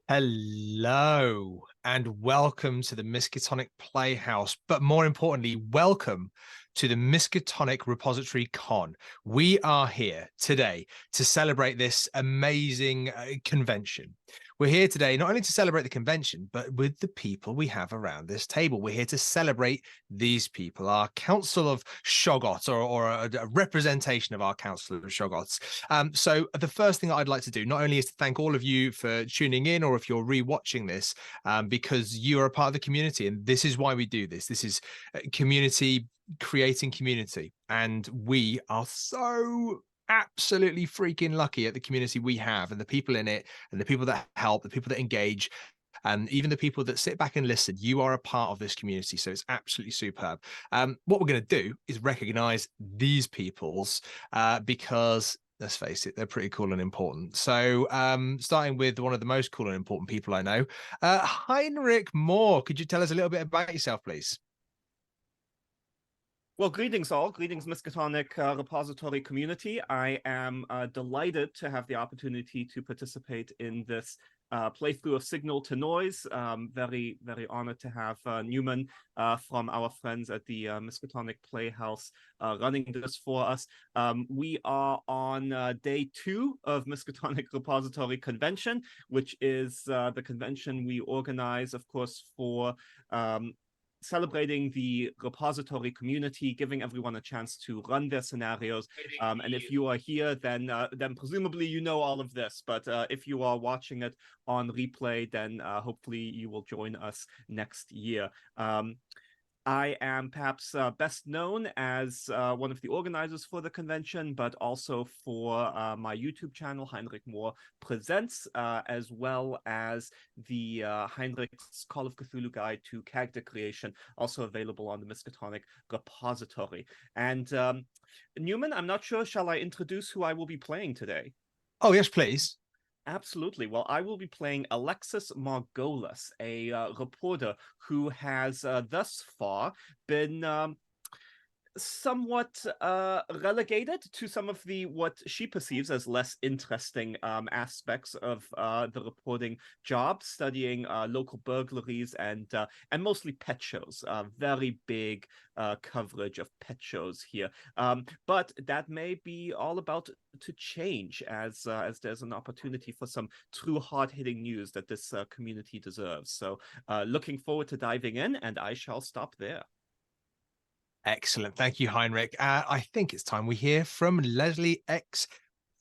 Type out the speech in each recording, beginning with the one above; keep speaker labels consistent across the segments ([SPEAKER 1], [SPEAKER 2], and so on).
[SPEAKER 1] Hello and welcome to the Miskatonic Playhouse, but more importantly, welcome to the Miskatonic Repository Con. We are here today to celebrate this amazing convention. We're here today not only to celebrate the convention, but with the people we have around this table. We're here to celebrate these people, our Council of Shoggoths, or a representation of our Council of Shoggoths. So the first thing I'd like to do not only is to thank all of you for tuning in, or if you're rewatching this, because you are a part of the community, and this is why we do this. This is community creating community, and we are so absolutely freaking lucky at the community we have, and the people in it, and the people that help, the people that engage, and even the people that sit back and listen. You are a part of this community, so it's absolutely superb. What we're going to do is recognize these peoples because let's face it, they're pretty cool and important. So starting with one of the most cool and important people I know, Heinrich Moore. Could you tell us a little bit about yourself, please?
[SPEAKER 2] Well, greetings all. Greetings, Miskatonic repository community. I am delighted to have the opportunity to participate in this playthrough of Signal to Noise. Very, very honored to have Newman from our friends at the Miskatonic Playhouse running this for us. We are on day 2 of Miskatonic Repository Convention, which is the convention we organize, of course, for celebrating the repository community, giving everyone a chance to run their scenarios. And if you are here, then presumably you know all of this. But if you are watching it on replay, then hopefully you will join us next year. I am perhaps best known as one of the organizers for the convention, but also for my YouTube channel, Heinrich Moore Presents, as well as the Heinrich's Call of Cthulhu Guide to Character Creation, also available on the Miskatonic repository. And Newman, I'm not sure, shall I introduce who I will be playing today?
[SPEAKER 1] Oh, yes, please.
[SPEAKER 2] Absolutely. Well, I will be playing Alexis Margolis, a reporter who has thus far been somewhat relegated to some of the what she perceives as less interesting aspects of the reporting job, studying local burglaries and mostly pet shows. Very big coverage of pet shows here, but that may be all about to change as there's an opportunity for some true hard-hitting news that this community deserves. So looking forward to diving in, and I shall stop there.
[SPEAKER 1] Excellent. Thank you, Heinrich. I think it's time we hear from Leslie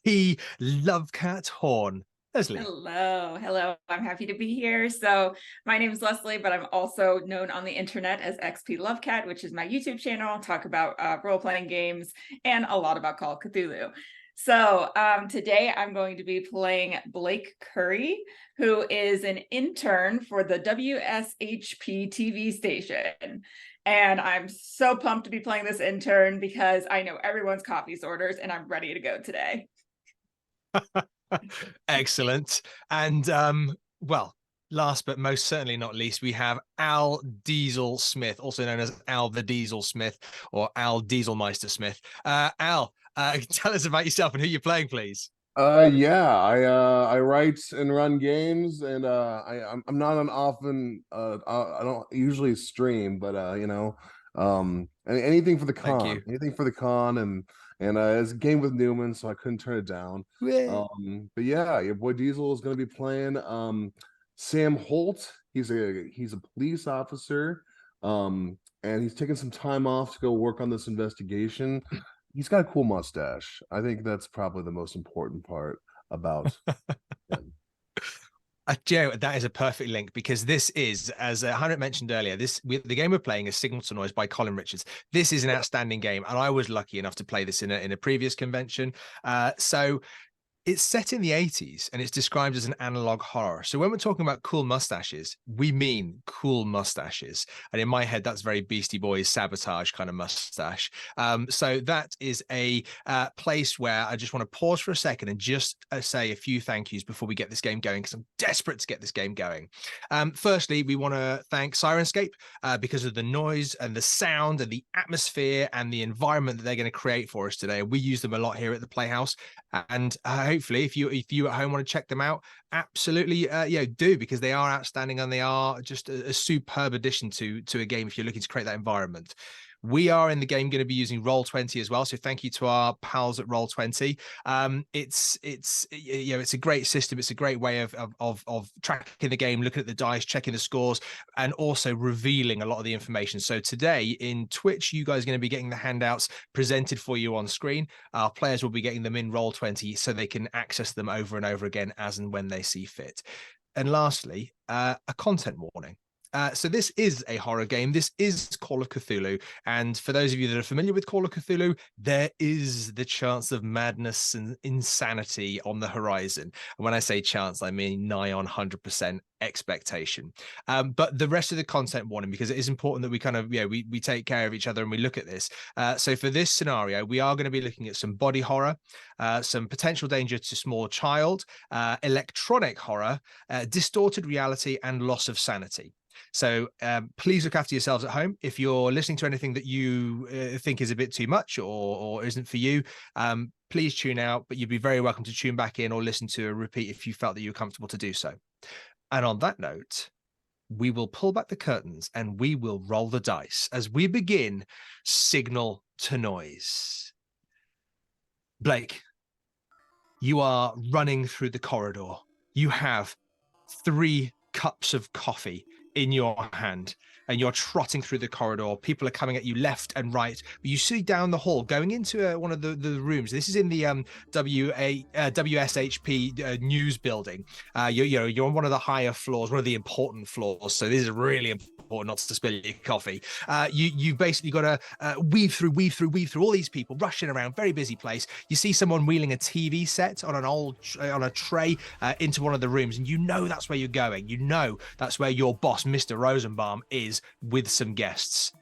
[SPEAKER 1] XPLovecat Horn. Leslie.
[SPEAKER 3] Hello. I'm happy to be here. So my name is Leslie, but I'm also known on the internet as XPLovecat, which is my YouTube channel. I'll talk about role-playing games and a lot about Call of Cthulhu. So today I'm going to be playing Blake Curry, who is an intern for the WSHP TV station. And I'm so pumped to be playing this intern because I know everyone's coffee orders and I'm ready to go today.
[SPEAKER 1] Excellent. And well, last but most certainly not least, we have Al Diesel Smith, also known as Al the Diesel Smith or Al Dieselmeister Smith. Al, tell us about yourself and who you're playing, please.
[SPEAKER 4] Yeah, I write and run games, and I'm not an often I don't usually stream, but anything for the con, and it's a game with Newman, so I couldn't turn it down. But yeah, your boy Diesel is going to be playing Sam Holt. He's a police officer, and he's taking some time off to go work on this investigation. He's got a cool mustache. I think that's probably the most important part about him.
[SPEAKER 1] Joe, that is a perfect link because this is, as Heinrich mentioned earlier, the game we're playing is Signal to Noise by Colin Richards. This is an outstanding game, and I was lucky enough to play this in a previous convention. So it's set in the 80s and it's described as an analog horror. So when we're talking about cool mustaches, we mean cool mustaches. And in my head, that's very Beastie Boys Sabotage kind of mustache. So that is a place where I just want to pause for a second and just say a few thank yous before we get this game going, because I'm desperate to get this game going. Firstly, we want to thank Sirenscape because of the noise and the sound and the atmosphere and the environment that they're going to create for us today. We use them a lot here at the Playhouse. And I hopefully if you at home want to check them out, absolutely do, because they are outstanding and they are just a superb addition to a game if you're looking to create that environment. We are in the game going to be using Roll20 as well, so thank you to our pals at Roll20. It's a great system. It's a great way of tracking the game, looking at the dice, checking the scores, and also revealing a lot of the information. So today in Twitch, you guys are going to be getting the handouts presented for you on screen. Our players will be getting them in Roll20 so they can access them over and over again as and when they see fit. And lastly, a content warning. So this is a horror game. This is Call of Cthulhu. And for those of you that are familiar with Call of Cthulhu, there is the chance of madness and insanity on the horizon. And when I say chance, I mean nigh on 100% expectation. But the rest of the content warning, because it is important that we kind of, we take care of each other and we look at this. So for this scenario, we are going to be looking at some body horror, some potential danger to small child, electronic horror, distorted reality, and loss of sanity. So please look after yourselves at home. If you're listening to anything that you think is a bit too much or isn't for you, please tune out, but you'd be very welcome to tune back in or listen to a repeat if you felt that you were comfortable to do so. And on that note, we will pull back the curtains and we will roll the dice as we begin Signal to Noise. Blake, you are running through the corridor. You have 3 cups of coffee in your hand and you're trotting through the corridor. People are coming at you left and right, but you see down the hall going into one of the rooms. This is in the WSHP news building. You're on one of the higher floors, one of the important floors, so this is really important not to spill your coffee. You've basically got to weave through all these people rushing around, very busy place. You see someone wheeling a TV set on on a tray into one of the rooms, and you know that's where you're going. You know that's where your boss, Mr. Rosenbaum, is with some guests.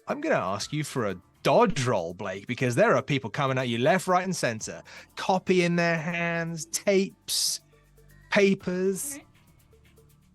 [SPEAKER 1] I'm going to ask you for a dodge roll, Blake, because there are people coming at you left, right, and center. Copy in their hands, tapes, papers.
[SPEAKER 3] Okay.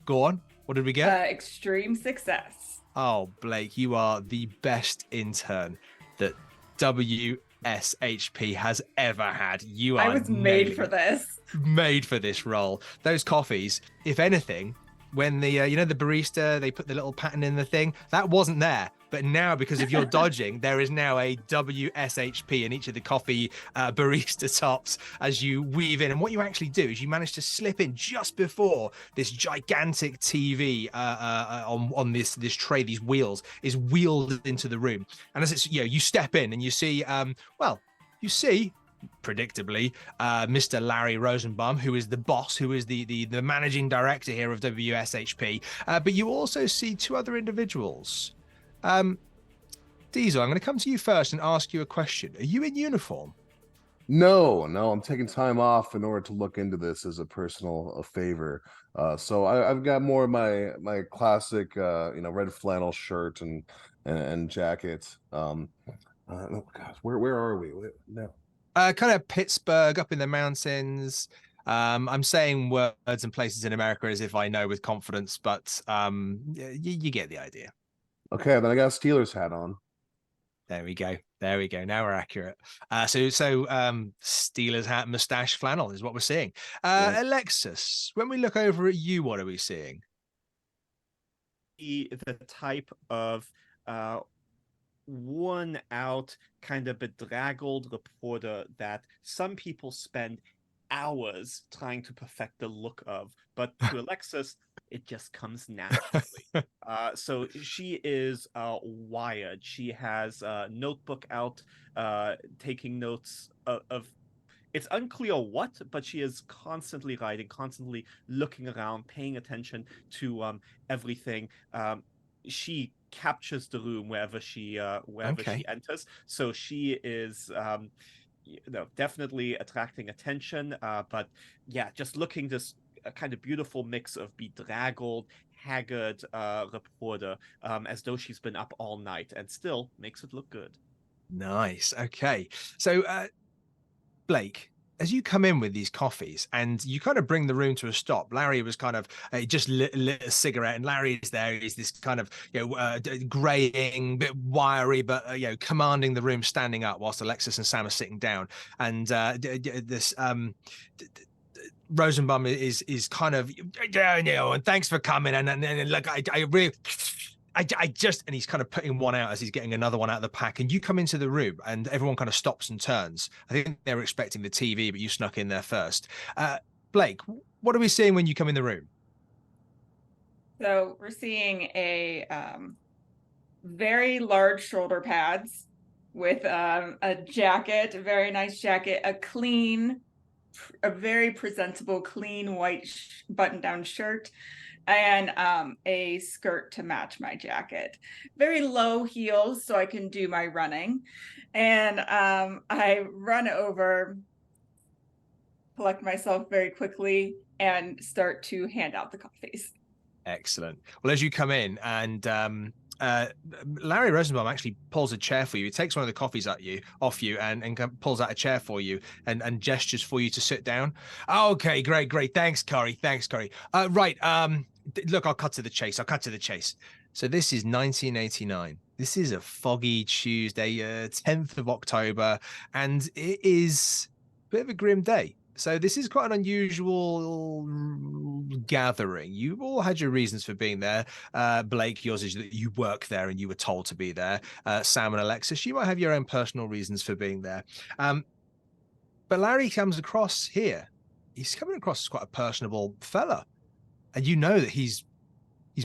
[SPEAKER 1] Go on. What did we get?
[SPEAKER 3] Extreme success.
[SPEAKER 1] Oh, Blake, you are the best intern that WSHP has ever had. You are.
[SPEAKER 3] I was made for this.
[SPEAKER 1] Made for this role. Those coffees, if anything, when the the barista, they put the little pattern in the thing, that wasn't there. But now, because of your dodging, there is now a WSHP in each of the coffee barista tops as you weave in. And what you actually do is you manage to slip in just before this gigantic TV on this tray, these wheels, is wheeled into the room. And as it's, you step in and you see, predictably, Mr. Larry Rosenbaum, who is the boss, who is the managing director here of WSHP. But you also see 2 other individuals. Diesel, I'm going to come to you first and ask you a question. Are you in uniform?
[SPEAKER 4] No, I'm taking time off in order to look into this as a personal favor. So I've got more of my classic, red flannel shirt and jacket. Oh gosh, where are we? No.
[SPEAKER 1] Kind of Pittsburgh, up in the mountains. I'm saying words and places in America as if I know with confidence, but you get the idea.
[SPEAKER 4] Okay, then I got a Steelers hat on.
[SPEAKER 1] There we go. Now we're accurate. So Steelers hat, mustache, flannel is what we're seeing.
[SPEAKER 4] Yeah.
[SPEAKER 1] Alexis, when we look over at you, what are we seeing?
[SPEAKER 2] The type of worn out, kind of bedraggled reporter that some people spend hours trying to perfect the look of, but to Alexis, it just comes naturally. So she is wired. She has a notebook out, taking notes of it's unclear what, but she is constantly writing, constantly looking around, paying attention to everything. She captures the room wherever she enters. So she is definitely attracting attention. But yeah, just looking this kind of beautiful mix of bedraggled, haggard reporter, as though she's been up all night, and still makes it look good.
[SPEAKER 1] Nice. Okay. So Blake, as you come in with these coffees and you kind of bring the room to a stop, Larry was kind of just lit a cigarette, and Larry is there. He's this kind of, graying, bit wiry, but commanding the room, standing up, whilst Alexis and Sam are sitting down. And this Rosenbaum is kind of, and thanks for coming, and like I really. And he's kind of putting one out as he's getting another one out of the pack. And you come into the room and everyone kind of stops and turns. I think they were expecting the TV, but you snuck in there first. Blake, what are we seeing when you come in the room?
[SPEAKER 3] So we're seeing a very large shoulder pads with a jacket, a very nice jacket, a very presentable, clean white button-down shirt, and a skirt to match my jacket. Very low heels so I can do my running. And I run over, collect myself very quickly, and start to hand out the coffees.
[SPEAKER 1] Excellent. Well, as you come in, and Larry Rosenbaum actually pulls a chair for you. He takes one of the coffees off you and pulls out a chair for you and gestures for you to sit down. Okay, great. Thanks, Corey. Right. Look, I'll cut to the chase. So this is 1989. This is a foggy Tuesday, 10th of October, and it is a bit of a grim day. So this is quite an unusual gathering. You've all had your reasons for being there. Blake, yours is that you work there and you were told to be there. Sam and Alexis, you might have your own personal reasons for being there. But Larry comes across here. He's coming across as quite a personable fella. And you know that he's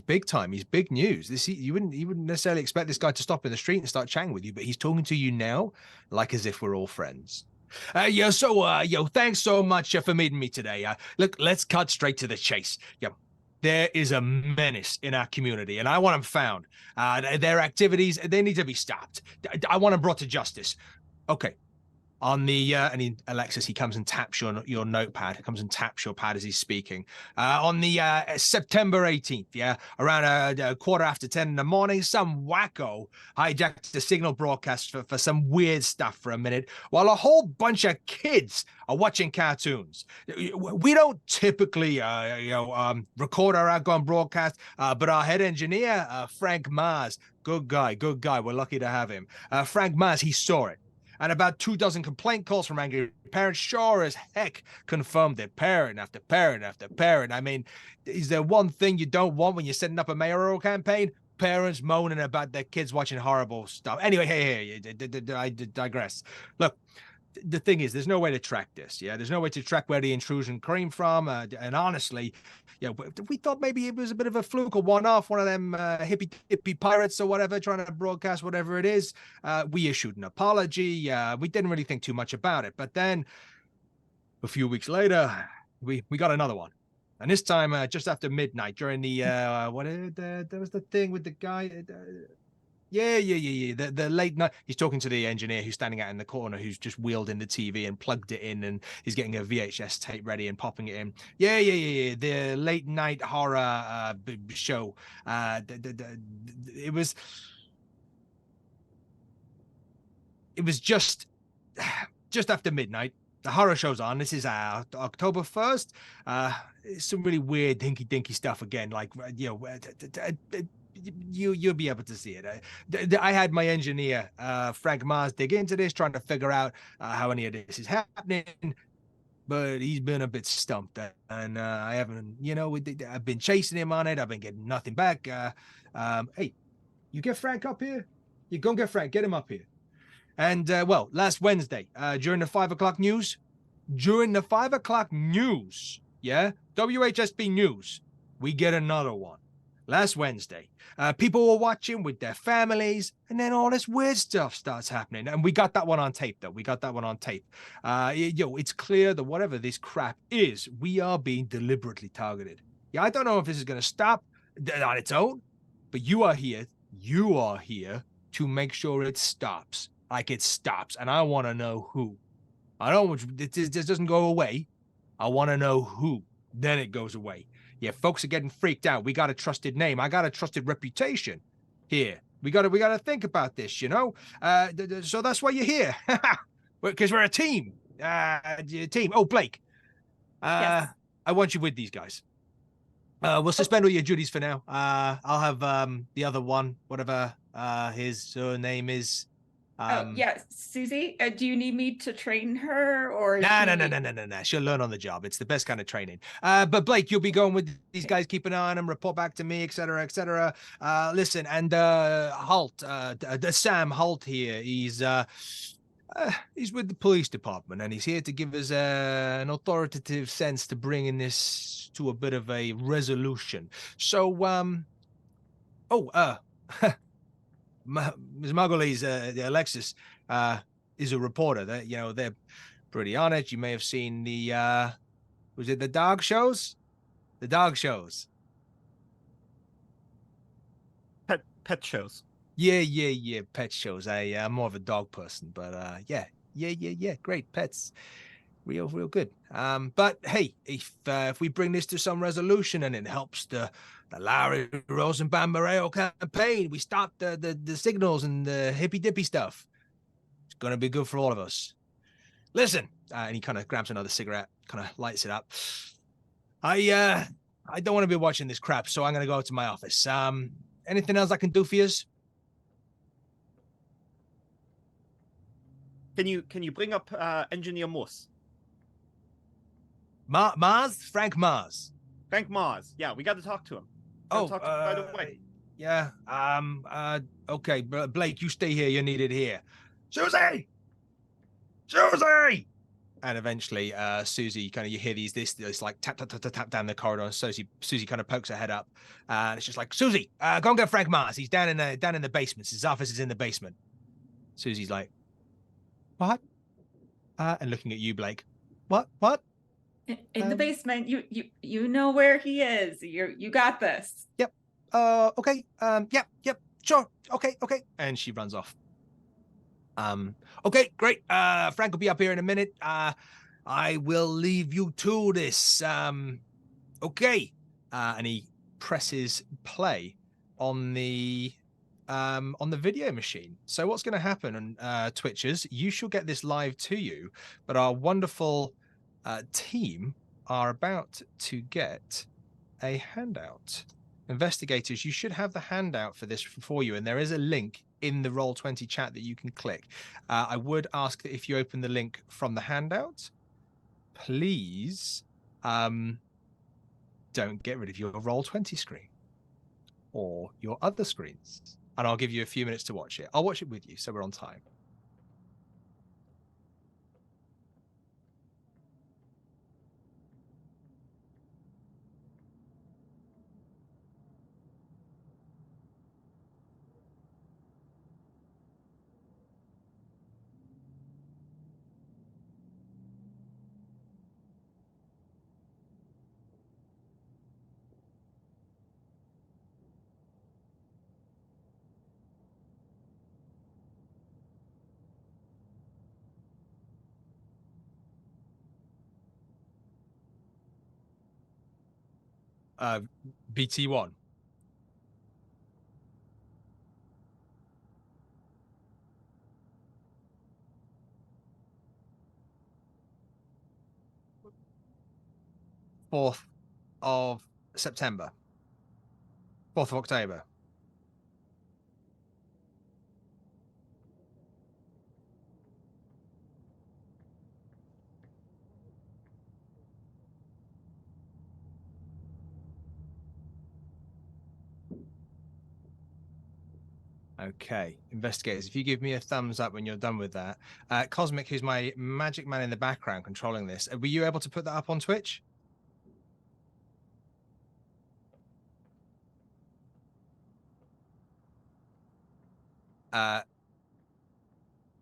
[SPEAKER 1] big time. He's big news. You wouldn't necessarily expect this guy to stop in the street and start chatting with you, but he's talking to you now like as if we're all friends. Thanks so much for meeting me today. Look, let's cut straight to the chase. There is a menace in our community, and I want them found. Their activities, they need to be stopped. I want them brought to justice. Okay. On the Alexis, he comes and taps your notepad. He comes and taps your pad as he's speaking. On the September 18th, around a 10:15 in the morning, some wacko hijacked the signal broadcast for some weird stuff for a minute, while a whole bunch of kids are watching cartoons. We don't typically, record our outgoing broadcast, but our head engineer, Frank Mars, good guy. We're lucky to have him. Frank Mars, he saw it. And about 24 complaint calls from angry parents sure as heck confirmed it. Parent after parent after parent. I mean, is there one thing you don't want when you're setting up a mayoral campaign? Parents moaning about their kids watching horrible stuff. Anyway, hey, I digress. Look, the thing is, there's no way to track this. There's no way to track where the intrusion came from. And honestly, we thought maybe it was a bit of a fluke or one-off, one of them hippie pirates or whatever, trying to broadcast whatever it is. We issued an apology. We didn't really think too much about it. But then a few weeks later, we got another one. And this time, just after midnight, during the, there was the thing with the guy. The late night. He's talking to the engineer who's standing out in the corner, who's just wheeled in the TV and plugged it in, and he's getting a VHS tape ready and popping it in. The late night horror show. It was just after midnight. The horror show's on. This is October 1st. Some really weird hinky-dinky stuff again, like you'll be able to see it. I had my engineer, Frank Mars, dig into this, trying to figure out how any of this is happening, but he's been a bit stumped, and I haven't, I've been chasing him on it. I've been getting nothing back. Hey, you get Frank up here? You go and get Frank, get him up here. And, last Wednesday, during the 5 o'clock news, WHSB News, we get another one. Last Wednesday, people were watching with their families, and then all this weird stuff starts happening. And we got that one on tape, though. It's clear that whatever this crap is, we are being deliberately targeted. I don't know if this is going to stop on its own, but you are here to make sure it stops. Like it stops. And I want to know who. I don't, this doesn't go away. I want to know who. Then it goes away. Folks are getting freaked out. We got a trusted name. I got a trusted reputation here. We got to think about this, So that's why you're here. Because we're a team. team. Oh, Blake.
[SPEAKER 3] Yes.
[SPEAKER 1] I want you with these guys. We'll suspend all your duties for now. I'll have the other one, whatever his name is.
[SPEAKER 3] Yeah, Susie. Do you need me to train her, or is
[SPEAKER 1] No. She'll learn on the job. It's the best kind of training. But Blake, you'll be going with these guys, keep an eye on them, report back to me, etc., etc. Listen, and Holt, Sam Holt here. He's with the police department, and he's here to give us an authoritative sense to bringing this to a bit of a resolution. So, Ms. Margolis, Alexis, is a reporter. They're pretty on it. You may have seen the, was it the dog shows? The dog shows.
[SPEAKER 2] Pet shows.
[SPEAKER 1] Yeah, pet shows. I'm more of a dog person, but yeah, great pets, real good. But hey, if we bring this to some resolution and it helps the Larry Rosenbaum Moreo campaign, we stop the signals and the hippy dippy stuff. It's gonna be good for all of us. Listen, and he kind of grabs another cigarette, kind of lights it up. I don't want to be watching this crap, so I'm gonna go to my office. Anything else I can do for you?
[SPEAKER 2] Can you bring up Engineer Moss?
[SPEAKER 1] Mars? Frank Mars.
[SPEAKER 2] Frank Mars. Yeah, we got to talk to him. Talk to him right away.
[SPEAKER 1] Yeah. Okay, Blake, you stay here. You're needed here. Susie! And eventually, Susie, kind of, you hear this like tap down the corridor. And Susie kind of pokes her head up, and it's just like, Susie, go and get Frank Mars. He's down in the basement. His office is in the basement. Susie's like, what? And looking at you, Blake. What?
[SPEAKER 3] in the basement? You know where he is. You got this.
[SPEAKER 1] Yep. Okay. Yep. Sure. Okay. And she runs off. Okay, great. Frank will be up here in a minute. I will leave you to this. Okay. And he presses play on the video machine. So what's going to happen, on Twitchers, you shall get this live to you, but our wonderful team are about to get a handout. Investigators, you should have the handout for this for you, and there is a link in the Roll20 chat that you can click. I would ask that if you open the link from the handout, please don't get rid of your Roll20 screen or your other screens. And I'll give you a few minutes to watch it. I'll watch it with you, so we're on time. BT1. Fourth of September. 4th of October. Okay, investigators, if you give me a thumbs up when you're done with that. Cosmic, who's my magic man in the background controlling this, were you able to put that up on Twitch?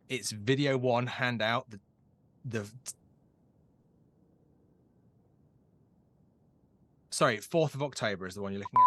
[SPEAKER 1] It's video 1 handout. Sorry, 4th of October is the one you're looking at.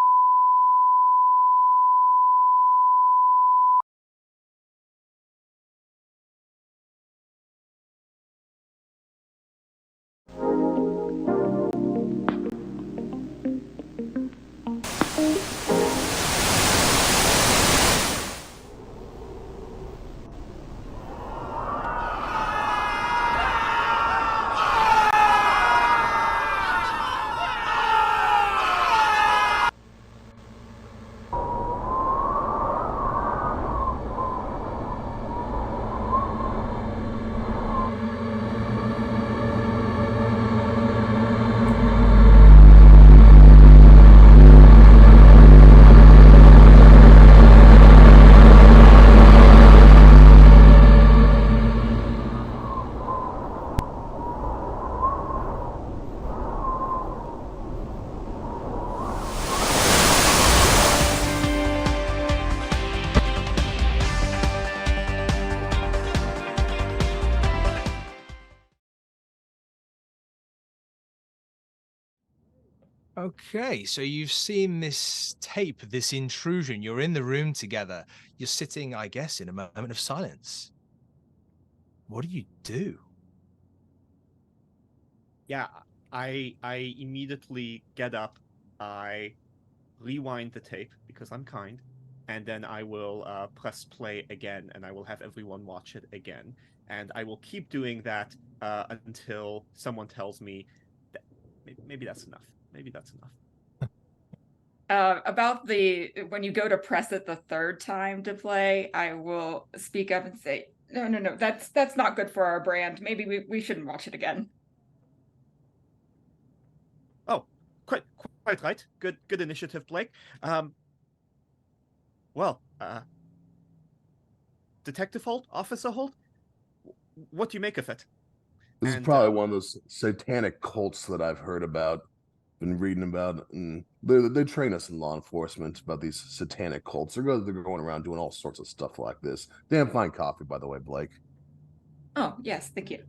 [SPEAKER 1] Okay, so you've seen this tape, this intrusion. You're in the room together. You're sitting, I guess, in a moment of silence. What do you do?
[SPEAKER 2] Yeah, I immediately get up. I rewind the tape because I'm kind, and then I will press play again, and I will have everyone watch it again, and I will keep doing that until someone tells me that maybe that's enough. Maybe that's enough.
[SPEAKER 3] About when you go to press it the third time to play, I will speak up and say, no, that's not good for our brand. Maybe we shouldn't watch it again.
[SPEAKER 2] Oh, quite right. Good initiative, Blake. Well, Detective Holt, Officer Holt, what do you make of it?
[SPEAKER 4] This is probably one of those satanic cults that I've heard about, been reading about, and they train us in law enforcement about these satanic cults. They're going around doing all sorts of stuff like this. Damn fine coffee, by the way, Blake.
[SPEAKER 3] Oh, yes, thank you.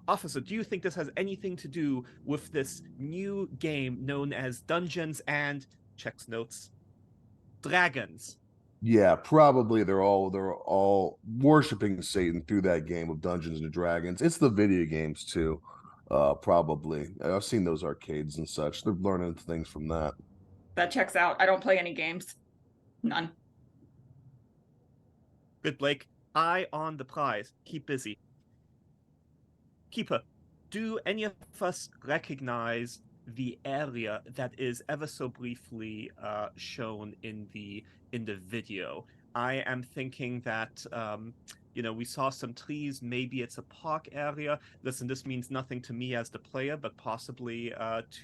[SPEAKER 2] Officer, do you think this has anything to do with this new game known as Dungeons and checks notes Dragons?
[SPEAKER 4] Yeah, probably they're all worshiping Satan through that game of Dungeons and Dragons. It's the video games too. Probably. I've seen those arcades and such. They're learning things from that.
[SPEAKER 3] That checks out. I don't play any games. None.
[SPEAKER 2] Good, Blake. Eye on the prize. Keep busy. Keeper, do any of us recognize the area that is ever so briefly shown in the video? I am thinking that we saw some trees. Maybe it's a park area. Listen, this means nothing to me as the player, but possibly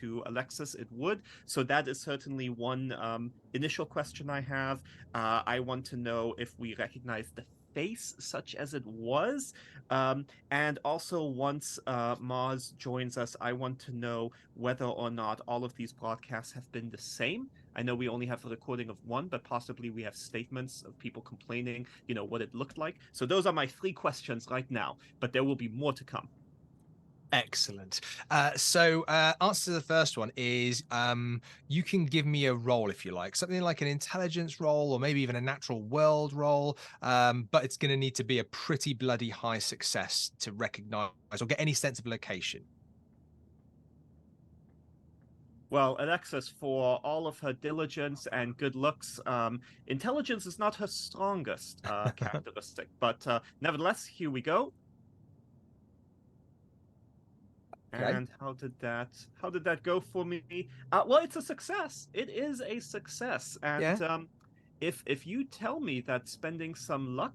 [SPEAKER 2] to Alexis it would. So that is certainly one initial question I have. I want to know if we recognize the face such as it was. And also, once Maz joins us, I want to know whether or not all of these broadcasts have been the same. I know we only have a recording of one, but possibly we have statements of people complaining, what it looked like. So those are my 3 questions right now, but there will be more to come.
[SPEAKER 1] Excellent. So answer to the first one is you can give me a roll if you like, something like an intelligence roll or maybe even a natural world roll, but it's going to need to be a pretty bloody high success to recognize or get any sense of location.
[SPEAKER 2] Well, Alexis, for all of her diligence and good looks, intelligence is not her strongest characteristic, but nevertheless, here we go.
[SPEAKER 1] Okay.
[SPEAKER 2] And how did that go for me? Well, it's a success. It is a success. And
[SPEAKER 1] Yeah.
[SPEAKER 2] If you tell me that spending some luck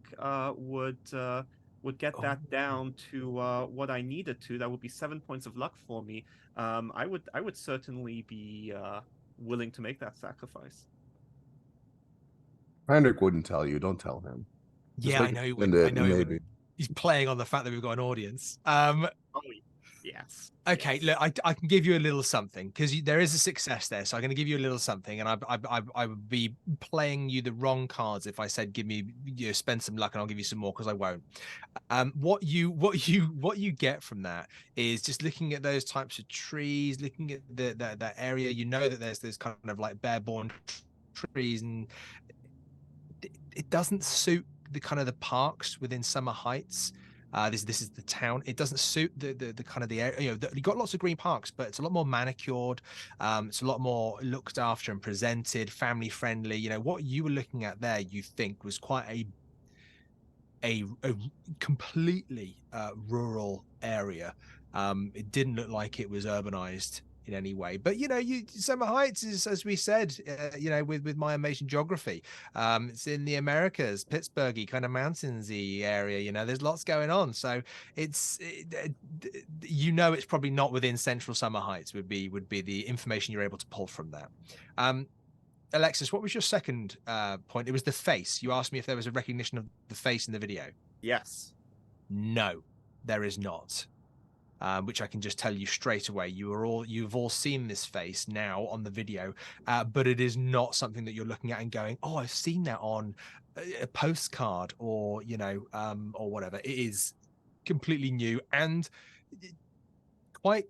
[SPEAKER 2] would get that down to what I needed to, that would be 7 points of luck for me. I would certainly be willing to make that sacrifice.
[SPEAKER 4] Heinrich wouldn't tell you. Don't tell him.
[SPEAKER 1] Just I know he wouldn't. I know he
[SPEAKER 4] maybe.
[SPEAKER 1] wouldn't. He's playing on the fact that we've got an audience.
[SPEAKER 2] Oh, yes.
[SPEAKER 1] Okay,
[SPEAKER 2] yes.
[SPEAKER 1] look, I can give you a little something because there is a success there. So I'm going to give you a little something, and I would be playing you the wrong cards if I said give me spend some luck and I'll give you some more, because I won't. What you get from that is just looking at those types of trees, looking at that area. You know that there's kind of like bare-born trees, and it doesn't suit the kind of the parks within Summer Heights. This is the town. It doesn't suit the kind of the area. You've got lots of green parks, but it's a lot more manicured. It's a lot more looked after and presented, family friendly. What you were looking at there, you think was quite a completely rural area. It didn't look like it was urbanized in any way, but Summer Heights is, as we said, with my amazing geography, it's in the Americas, Pittsburghy kind of mountainsy area. There's lots going on, so it's probably not within central Summer Heights would be the information you're able to pull from that. Alexis, what was your second point? It was the face. You asked me if there was a recognition of the face in the video.
[SPEAKER 2] Yes.
[SPEAKER 1] No, there is not. Which I can just tell you straight away. You've all seen this face now on the video, but it is not something that you're looking at and going, "Oh, I've seen that on a postcard," or or whatever. It is completely new and quite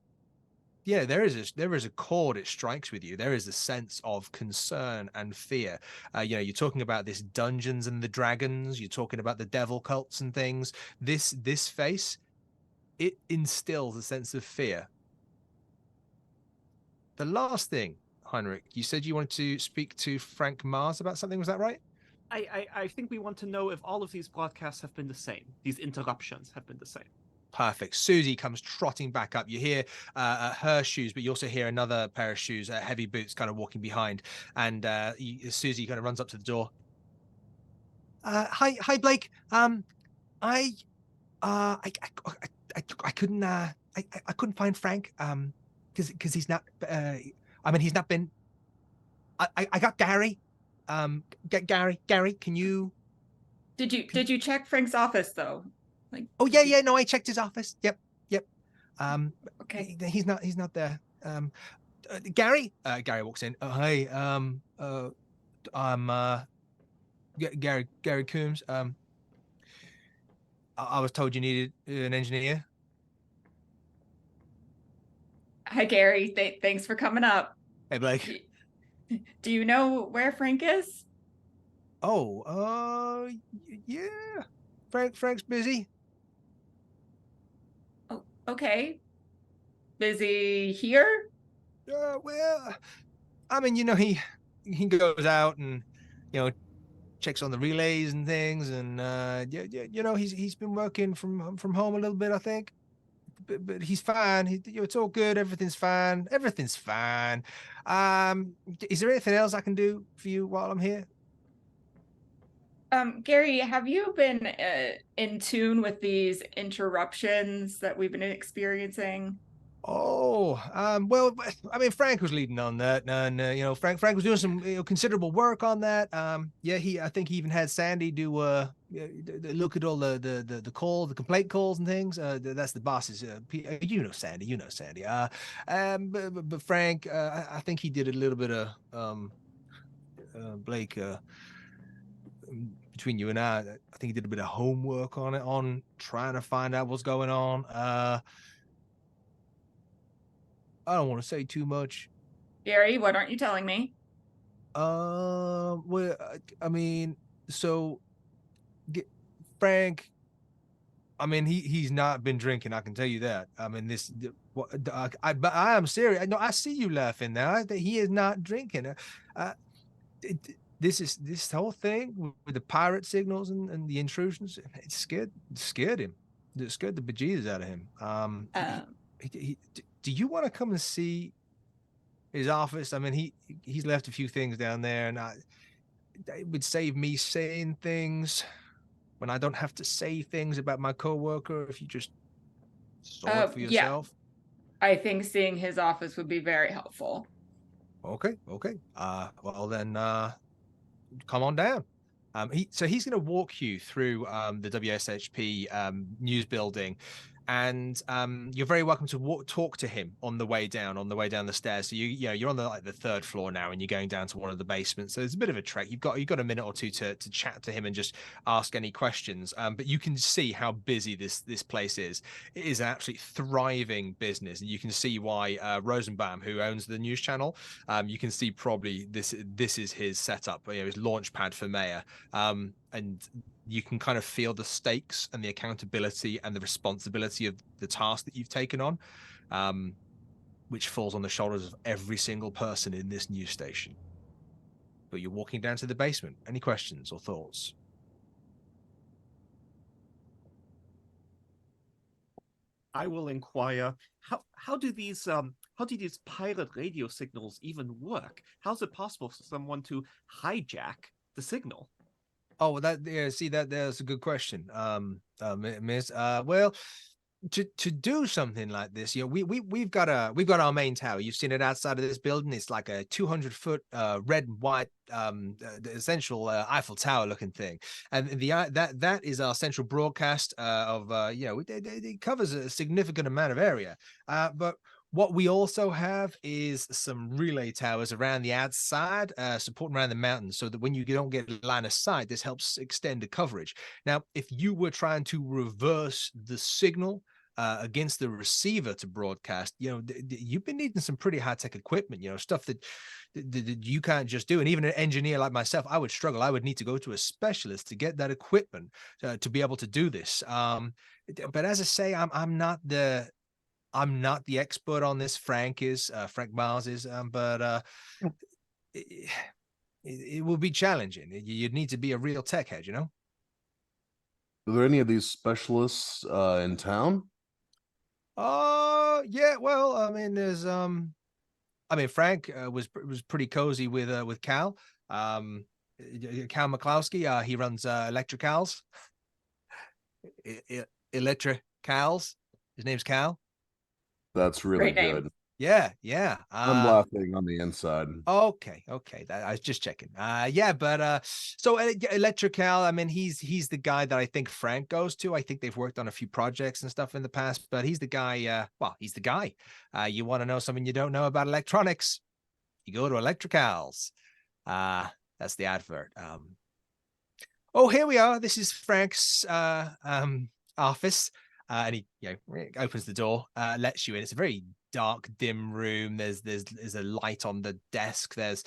[SPEAKER 1] Yeah, there is a chord it strikes with you. There is a sense of concern and fear. You know, you're talking about this Dungeons and the Dragons. You're talking about the devil cults and things. This face, it instills a sense of fear. The last thing, Heinrich, you said you wanted to speak to Frank Mars about something. Was that right?
[SPEAKER 2] I think we want to know if all of these broadcasts have been the same. These interruptions have been the same.
[SPEAKER 1] Perfect. Susie comes trotting back up. You hear her shoes, but you also hear another pair of shoes, heavy boots, kind of walking behind. And Susie kind of runs up to the door. Hi, Blake. I couldn't I couldn't find Frank because he's not. I mean, he's not been. I got Gary. Gary, can you?
[SPEAKER 3] Did you check Frank's office though? Like,
[SPEAKER 1] oh yeah, no, I checked his office. Yep.
[SPEAKER 3] Okay.
[SPEAKER 1] He's not there. Gary walks in. Oh, hey, I'm Gary Coombs. I was told you needed an engineer.
[SPEAKER 3] Hi, Gary. Thanks for coming up.
[SPEAKER 1] Hey, Blake.
[SPEAKER 3] Do you know where Frank is?
[SPEAKER 1] Oh, yeah. Frank's busy.
[SPEAKER 3] Oh, okay. Busy here?
[SPEAKER 1] Well, I mean, you know, he goes out and, you know, checks on the relays and things, and you know, he's been working from home a little bit, I think. But he's fine. You know, it's all good. Everything's fine. Everything's fine. Is there anything else I can do for you while I'm here?
[SPEAKER 3] Gary, have you been in tune with these interruptions that we've been experiencing?
[SPEAKER 1] Oh, well, I mean, Frank was leading on that, and you know, Frank was doing some considerable work on that. Yeah, I think he even had Sandy do look at all the call, the complaint calls and things. That's the boss's. You know Sandy, but Frank, I think he did a little bit of Blake. Between you and I think he did a bit of homework on it, on trying to find out what's going on. I don't want to say too much.
[SPEAKER 3] Gary, what aren't you telling me?
[SPEAKER 1] Well, I mean, so Frank, I mean, he's not been drinking. I can tell you that. I mean, but I am serious. No, I see you laughing now. He is not drinking. This whole thing with the pirate signals and the intrusions. It scared him. It scared the bejesus out of him. Do you want to come and see his office? I mean, he's left a few things down there, and it would save me saying things when I don't have to say things about my coworker if you just saw it for yourself.
[SPEAKER 3] Yeah. I think seeing his office would be very helpful.
[SPEAKER 1] Okay. Well then, come on down. He's going to walk you through the WSHP news building, and you're very welcome to talk to him on the way down the stairs. So you're on the third floor now, and you're going down to one of the basements. So it's a bit of a trek. You've got a minute or two to chat to him and just ask any questions. But you can see how busy this place is. It is an absolutely thriving business, and you can see why Rosenbaum, who owns the news channel, you can see probably this is his setup, you know, his launch pad for mayor. And you can kind of feel the stakes and the accountability and the responsibility of the task that you've taken on, which falls on the shoulders of every single person in this news station. But you're walking down to the basement. Any questions or thoughts?
[SPEAKER 2] I will inquire, how do these pirate radio signals even work? How's it possible for someone to hijack the signal?
[SPEAKER 1] Oh, that's a good question, Miss. Well, to do something like this, you know, we've got our main tower. You've seen it outside of this building. It's like a 200-foot red and white essential Eiffel Tower looking thing, and that is our central broadcast of you know, it covers a significant amount of area, but what we also have is some relay towers around the outside, supporting around the mountains, so that when you don't get line of sight, this helps extend the coverage. Now, if you were trying to reverse the signal, against the receiver to broadcast, you've been needing some pretty high-tech equipment, stuff that you can't just do. And even an engineer like myself, I would struggle. I would need to go to a specialist to get that equipment to be able to do this. But as I say, I'm not the expert on this. Frank Mars is, but it will be challenging. You'd need to be a real tech head,
[SPEAKER 4] Are there any of these specialists in town?
[SPEAKER 1] Yeah, well, I mean, there's Frank was pretty cozy with Cal. Cal McCloskey, he runs Electricals. Electricals. His name's Cal.
[SPEAKER 4] That's really good.
[SPEAKER 1] Yeah.
[SPEAKER 4] I'm laughing on the inside.
[SPEAKER 1] Okay. I was just checking. So Electrical, I mean, he's the guy that I think Frank goes to. I think they've worked on a few projects and stuff in the past, but he's the guy. He's the guy. You want to know something you don't know about electronics? You go to Electricals. That's the advert. Oh, here we are. This is Frank's office. And he opens the door, lets you in. It's a very dark, dim room. There's a light on the desk. There's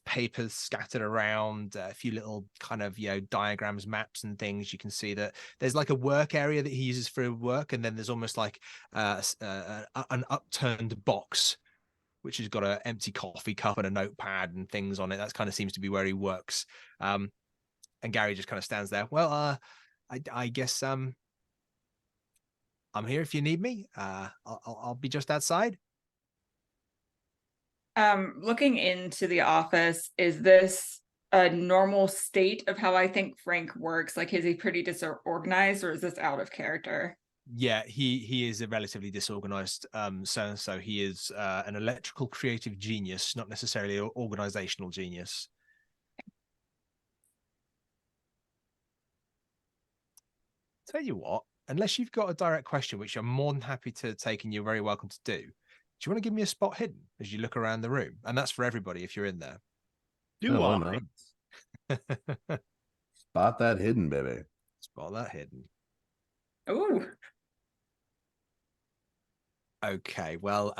[SPEAKER 1] papers scattered around, a few little kind of diagrams, maps, and things. You can see that there's like a work area that he uses for work, and then there's almost like an upturned box, which has got an empty coffee cup and a notepad and things on it. That kind of seems to be where he works. And Gary just kind of stands there. Well, I guess I'm here if you need me. I'll be just outside.
[SPEAKER 3] Looking into the office, is this a normal state of how I think Frank works? Like, is he pretty disorganized, or is this out of character?
[SPEAKER 1] Yeah, he is a relatively disorganized. So he is an electrical creative genius, not necessarily an organizational genius. Tell you what, unless you've got a direct question, which I'm more than happy to take and you're very welcome to do you want to give me a spot hidden as you look around the room? And that's for everybody if you're in there.
[SPEAKER 4] Why not? Spot that hidden, baby.
[SPEAKER 1] Spot that hidden.
[SPEAKER 3] Ooh.
[SPEAKER 1] Okay, well,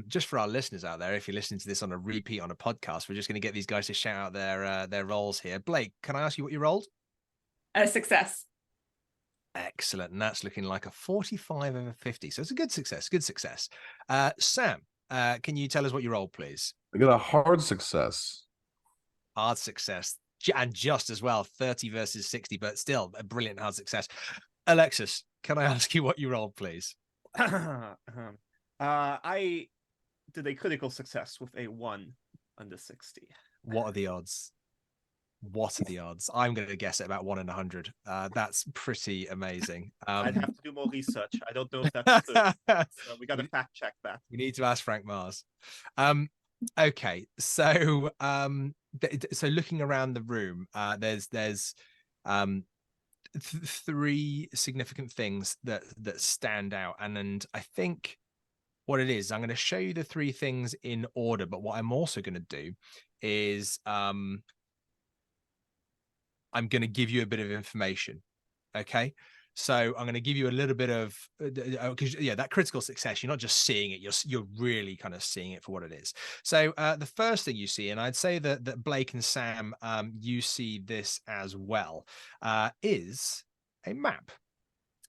[SPEAKER 1] just for our listeners out there, if you're listening to this on a repeat on a podcast, we're just going to get these guys to shout out their roles here. Blake, can I ask you what you rolled?
[SPEAKER 3] A success.
[SPEAKER 1] Excellent. And that's looking like a 45 over 50. So it's a good success. Sam, can you tell us what you rolled, please?
[SPEAKER 4] I got a hard success.
[SPEAKER 1] Hard success. And just as well, 30 versus 60, but still a brilliant hard success. Alexis, can I ask you what you rolled, please?
[SPEAKER 2] I did a critical success with a 1 under 60.
[SPEAKER 1] What are the odds? I'm going to guess at about 1 in 100. That's pretty amazing.
[SPEAKER 2] I'd have to do more research. I don't know if that's true. So we got to fact check that.
[SPEAKER 1] We need to ask Frank Mars. Okay, so so looking around the room, there's three significant things that stand out, and I think what it is, I'm going to show you the three things in order. But what I'm also going to do is I'm going to give you a bit of information. Okay. So I'm going to give you a little bit of, because that critical success, you're not just seeing it, you're really kind of seeing it for what it is. So the first thing you see, and I'd say that Blake and Sam, you see this as well, is a map.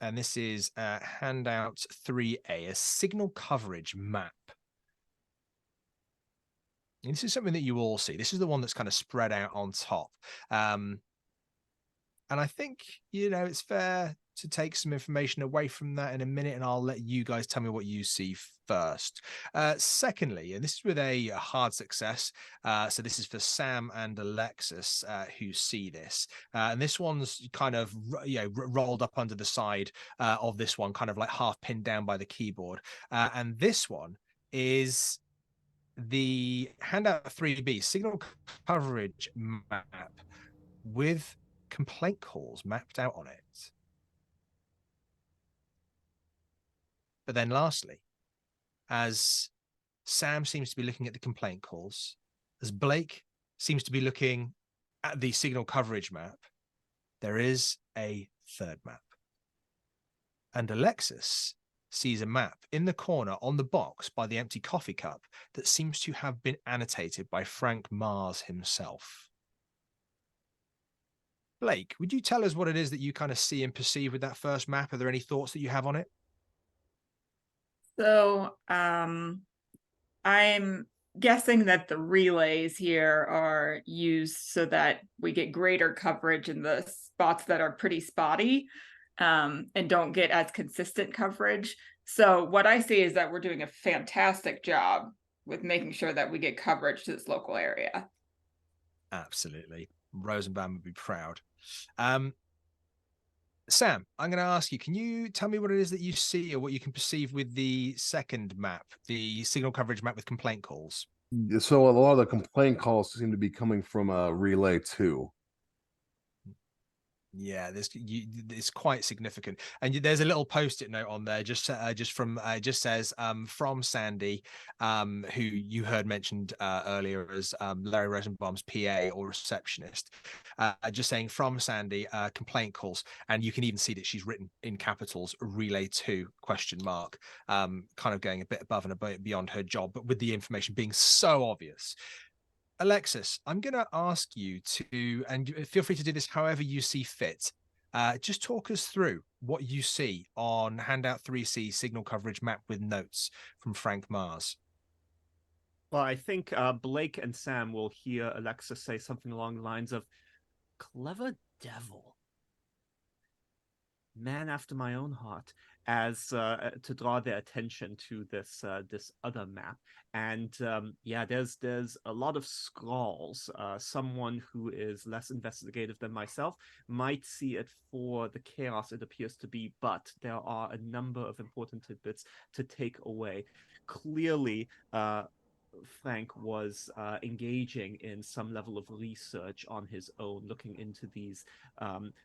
[SPEAKER 1] And this is handout 3A, a signal coverage map. And this is something that you all see. This is the one that's kind of spread out on top. And I think, it's fair to take some information away from that in a minute, and I'll let you guys tell me what you see first. Secondly, and this is with a hard success, so this is for Sam and Alexis who see this. And this one's kind of rolled up under the side of this one, kind of like half pinned down by the keyboard. And this one is the handout 3B, signal coverage map with complaint calls mapped out on it. But then lastly, as Sam seems to be looking at the complaint calls, as Blake seems to be looking at the signal coverage map, there is a third map. And Alexis sees a map in the corner on the box by the empty coffee cup that seems to have been annotated by Frank Mars himself. Blake, would you tell us what it is that you kind of see and perceive with that first map? Are there any thoughts that you have on it?
[SPEAKER 3] So I'm guessing that the relays here are used so that we get greater coverage in the spots that are pretty spotty, and don't get as consistent coverage. So what I see is that we're doing a fantastic job with making sure that we get coverage to this local area.
[SPEAKER 1] Absolutely. Rosenbaum would be proud. Sam, I'm going to ask you, can you tell me what it is that you see or what you can perceive with the second map, the signal coverage map with complaint calls?
[SPEAKER 4] So a lot of the complaint calls seem to be coming from relay 2.
[SPEAKER 1] Yeah, it's quite significant, and there's a little post-it note on there just from just says from Sandy, who you heard mentioned earlier as Larry Rosenbaum's PA or receptionist, just saying from Sandy, complaint calls, and you can even see that she's written in capitals relay 2 ? Kind of going a bit above and beyond her job, but with the information being so obvious. Alexis, I'm going to ask you to, and feel free to do this however you see fit. Just talk us through what you see on handout 3C signal coverage map with notes from Frank Mars.
[SPEAKER 2] Well, I think Blake and Sam will hear Alexis say something along the lines of, "Clever devil. Man after my own heart," as to draw their attention to this this other map. And yeah, there's a lot of scrawls. Someone who is less investigative than myself might see it for the chaos it appears to be, but there are a number of important tidbits to take away. Clearly, Frank was engaging in some level of research on his own, looking into these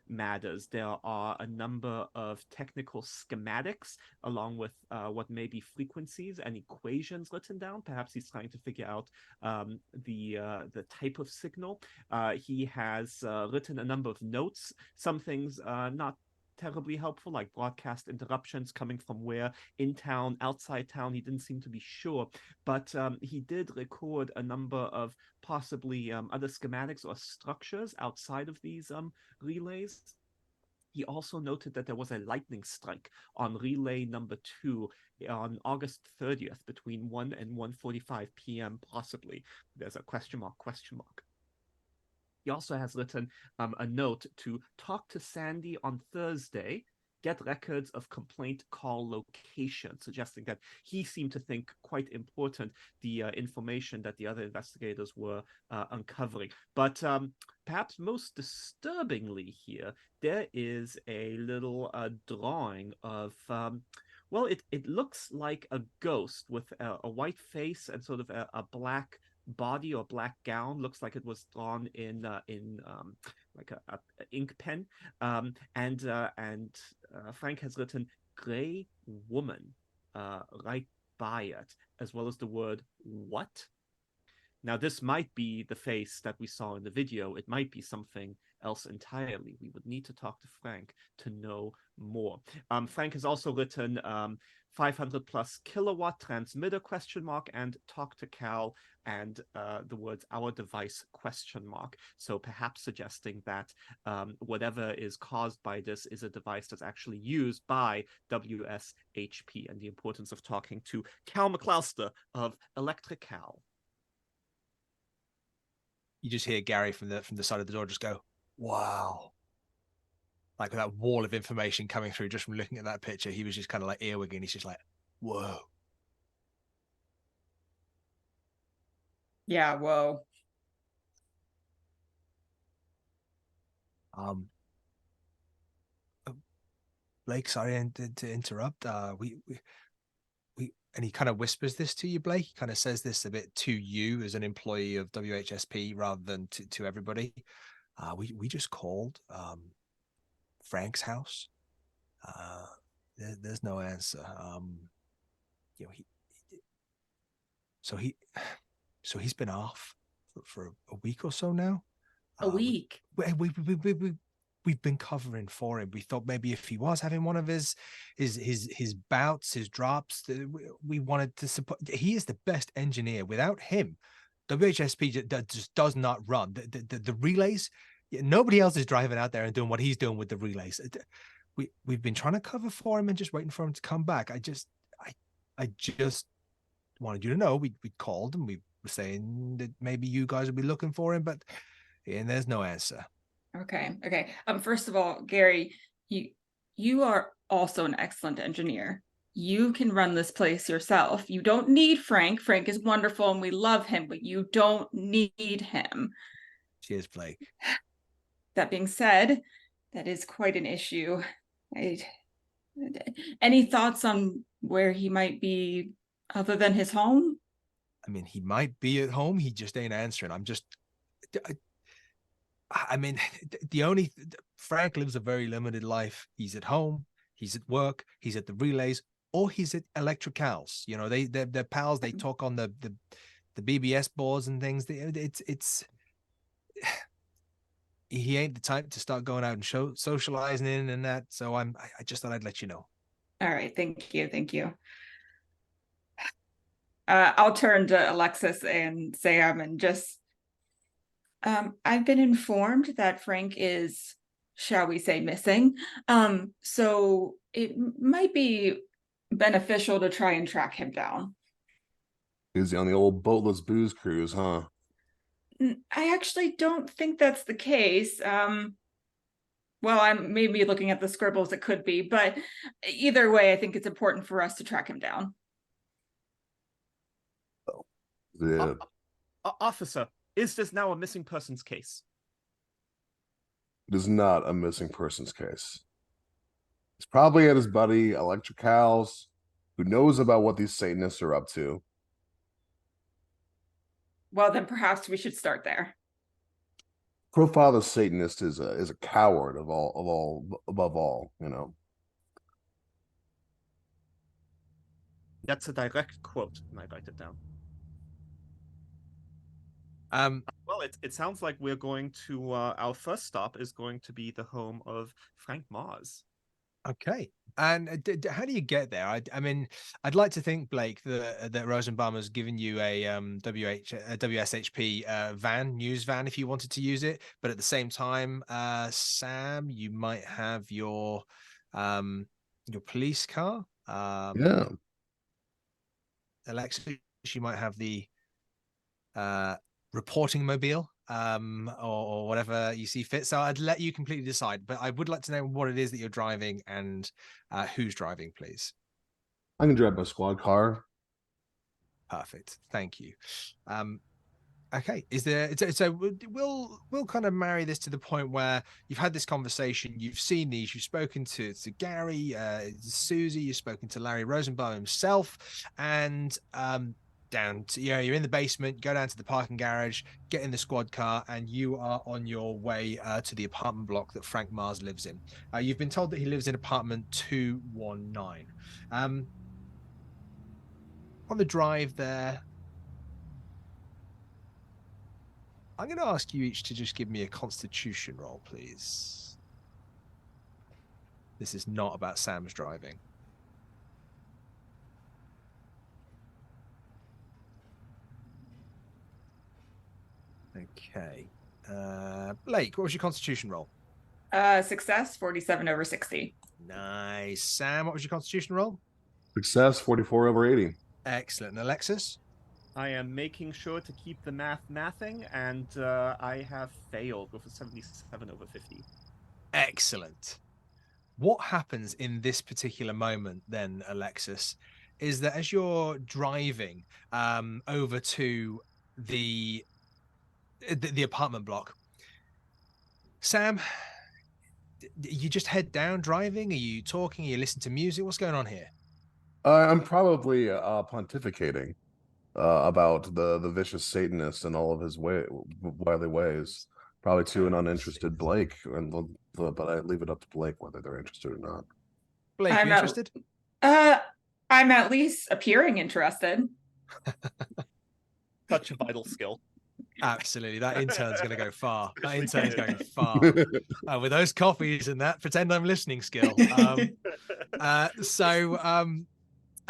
[SPEAKER 2] matters. There are a number of technical schematics along with what may be frequencies and equations written down. Perhaps he's trying to figure out the type of signal. He has written a number of notes, some things not terribly helpful, like broadcast interruptions coming from where, in town, outside town, he didn't seem to be sure, but he did record a number of possibly other schematics or structures outside of these relays. He also noted that there was a lightning strike on relay number 2 on August 30th between 1 and 1:45 p.m. possibly. There's a question mark, question mark. He also has written a note to talk to Sandy on Thursday, get records of complaint call location, suggesting that he seemed to think quite important the information that the other investigators were uncovering. But perhaps most disturbingly here, there is a little drawing of well, it looks like a ghost with a white face and sort of a black body or black gown. Looks like it was drawn in like a ink pen, and Frank has written "gray woman" right by it, as well as the word "what." Now, this might be the face that we saw in the video. It might be something else entirely. We would need to talk to Frank to know more. Frank has also written 500 plus kilowatt transmitter question mark and talk to Cal and the words "our device question mark." So perhaps suggesting that whatever is caused by this is a device that's actually used by WSHP, and the importance of talking to Cal McClouster of Electric Cal.
[SPEAKER 1] You just hear Gary from the side of the door just go, "Wow." Like that wall of information coming through just from looking at that picture. He was just kind of like earwigging. He's just like, "Whoa."
[SPEAKER 3] Yeah, whoa.
[SPEAKER 1] Blake, sorry to interrupt. We and he kind of whispers this to you, Blake. He kind of says this a bit to you as an employee of WHSP rather than to everybody. We just called Frank's house. There's no answer. You know, he's been off for a week or so now.
[SPEAKER 3] A week.
[SPEAKER 1] We we've been covering for him. We thought maybe if he was having one of his bouts, his drops, we wanted to support. He is the best engineer. Without him, WHSP just does not run. The relays, nobody else is driving out there and doing what he's doing with the relays. We've been trying to cover for him and just waiting for him to come back. I just wanted you to know we called and we were saying that maybe you guys would be looking for him, but there's no answer.
[SPEAKER 3] Okay. First of all, Gary, you are also an excellent engineer. You can run this place yourself. You don't need Frank. Frank is wonderful and we love him, but you don't need him.
[SPEAKER 1] Cheers, Blake.
[SPEAKER 3] That being said, that is quite an issue. Any thoughts on where he might be other than his home?
[SPEAKER 1] I mean, he might be at home. He just ain't answering. Frank lives a very limited life. He's at home, he's at work, he's at the relays, or he's at Electricals. They're pals. They talk on the BBS boards and things. He ain't the type to start going out and socializing in and that. So I just thought I'd let you know.
[SPEAKER 3] All right, thank you. I'll turn to Alexis and Sam and just I've been informed that Frank is, shall we say, missing. So it might be beneficial to try and track him down.
[SPEAKER 4] Is he on the old boatless booze cruise, huh?
[SPEAKER 3] I actually don't think that's the case. Well, I'm maybe looking at the scribbles, it could be, but either way, I think it's important for us to track him down.
[SPEAKER 4] Yeah.
[SPEAKER 2] Officer, is this now a missing persons case?
[SPEAKER 4] It is not a missing persons case. He's probably at his buddy Electricals, who knows about what these Satanists are up to.
[SPEAKER 3] Well, then perhaps we should start there.
[SPEAKER 4] Profile of the Satanist is a coward above all.
[SPEAKER 2] That's a direct quote, and I write it down. Well, it sounds like we're going to our first stop is going to be the home of Frank Mars.
[SPEAKER 1] Okay. And how do you get there? I mean, I'd like to think, Blake, that Rosenbaum has given you a WSHP news van if you wanted to use it. But at the same time, Sam, you might have your police car.
[SPEAKER 4] Yeah.
[SPEAKER 1] Alexis, you might have the reporting mobile, or whatever you see fit. So I'd let you completely decide, but I would like to know what it is that you're driving and who's driving, please.
[SPEAKER 4] I can drive my squad car.
[SPEAKER 1] Perfect. Thank you. Okay. So we'll kind of marry this to the point where you've had this conversation, you've seen these, you've spoken to Gary, Susie, you've spoken to Larry Rosenbaum himself, and down to, you're in the basement, go down to the parking garage, get in the squad car, and you are on your way to the apartment block that Frank Mars lives in. You've been told that he lives in apartment 219. On the drive there, I'm going to ask you each to just give me a constitution roll, please. This is not about Sam's driving. Okay. Blake, what was your constitution roll?
[SPEAKER 3] Success, 47 over 60.
[SPEAKER 1] Nice. Sam, what was your constitution roll?
[SPEAKER 4] Success, 44 over 80.
[SPEAKER 1] Excellent. And Alexis?
[SPEAKER 2] I am making sure to keep the mathing, and I have failed with a 77 over 50.
[SPEAKER 1] Excellent. What happens in this particular moment then, Alexis, is that as you're driving over to the apartment block, Sam, you just head down driving? Are you talking? Are you listening to music? What's going on here?
[SPEAKER 4] I'm probably pontificating about the vicious Satanist and all of his wily ways, probably to an uninterested Blake, but I leave it up to Blake whether they're interested or not.
[SPEAKER 1] Blake, you interested?
[SPEAKER 3] I'm at least appearing interested.
[SPEAKER 2] Such a vital skill.
[SPEAKER 1] Absolutely. That intern's going to go far. That
[SPEAKER 2] Especially
[SPEAKER 1] intern is going
[SPEAKER 2] kids.
[SPEAKER 1] far. With those coffees and that pretend I'm listening skill.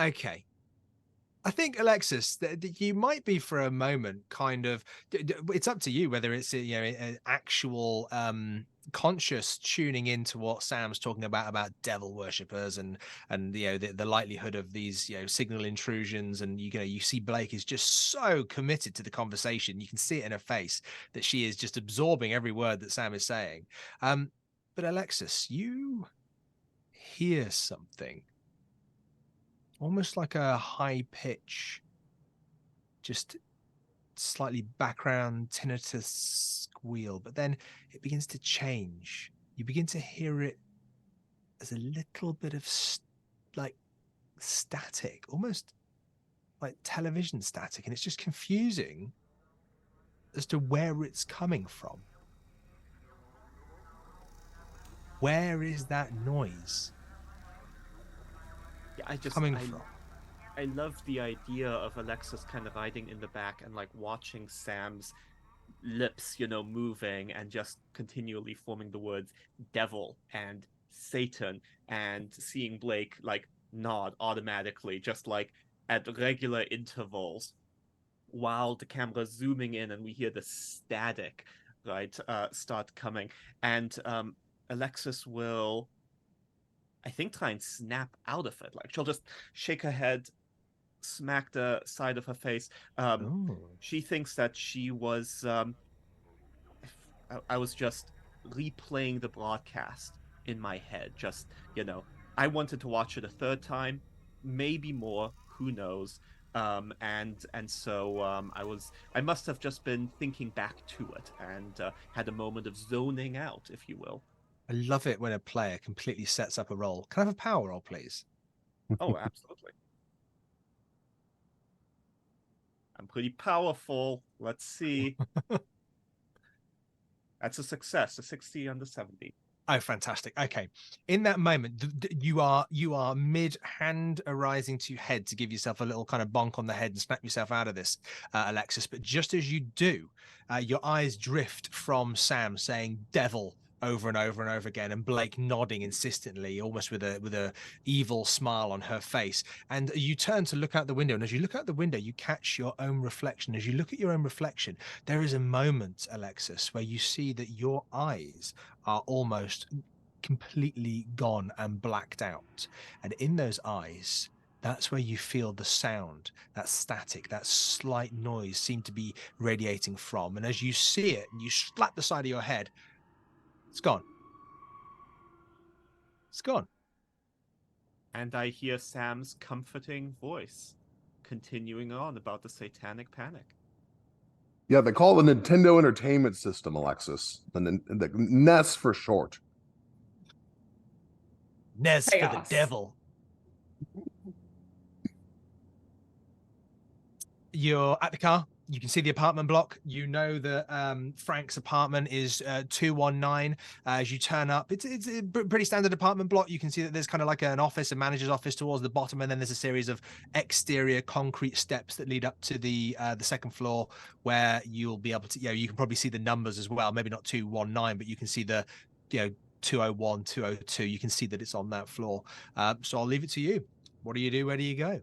[SPEAKER 1] Okay. I think, Alexis, that you might be for a moment kind of, it's up to you whether it's an actual conscious tuning into what Sam's talking about devil worshippers and the likelihood of these signal intrusions, and you see Blake is just so committed to the conversation. You can see it in her face that she is just absorbing every word that Sam is saying. But Alexis, you hear something. Almost like a high pitch, just slightly background tinnitus squeal, but then it begins to change. You begin to hear it as a little bit of like static, almost like television static, and it's just confusing as to where it's coming from. Where is that noise coming from?
[SPEAKER 2] I love the idea of Alexis kind of hiding in the back and like watching Sam's lips, moving and just continually forming the words devil and Satan, and seeing Blake like nod automatically, just like at regular intervals, while the camera's zooming in and we hear the static, right, start coming. And Alexis will, I think, try and snap out of it. Like she'll just shake her head, smack the side of her face. She thinks that she was I was just replaying the broadcast in my head. Just, I wanted to watch it a third time, maybe more, who knows. So I must have just been thinking back to it and had a moment of zoning out, if you will.
[SPEAKER 1] I love it when a player completely sets up a role. Can I have a power roll, please?
[SPEAKER 2] Oh, absolutely. I'm pretty powerful. Let's see. That's a success, a 60 under 70.
[SPEAKER 1] Oh, fantastic. Okay. In that moment, you are mid hand arising to head to give yourself a little kind of bonk on the head and snap yourself out of this, Alexis. But just as you do, your eyes drift from Sam saying devil over and over and over again, and Blake nodding insistently, almost with a evil smile on her face. And you turn to look out the window, and as you look out the window, you catch your own reflection. As you look at your own reflection, there is a moment, Alexis, where you see that your eyes are almost completely gone and blacked out. And in those eyes, that's where you feel the sound, that static, that slight noise seem to be radiating from. And as you see it, and you slap the side of your head, it's gone. It's gone.
[SPEAKER 2] And I hear Sam's comforting voice continuing on about the satanic panic.
[SPEAKER 4] Yeah, they call it the Nintendo Entertainment System, Alexis. The NES for short.
[SPEAKER 1] NES for the devil. You're at the car. You can see the apartment block. You know that Frank's apartment is 219. As you turn up, it's a pretty standard apartment block. You can see that there's kind of like an office, a manager's office towards the bottom, and then there's a series of exterior concrete steps that lead up to the second floor, where you'll be able to, you can probably see the numbers as well. Maybe not 219, but you can see the, 201, 202. You can see that it's on that floor. So I'll leave it to you. What do you do? Where do you go?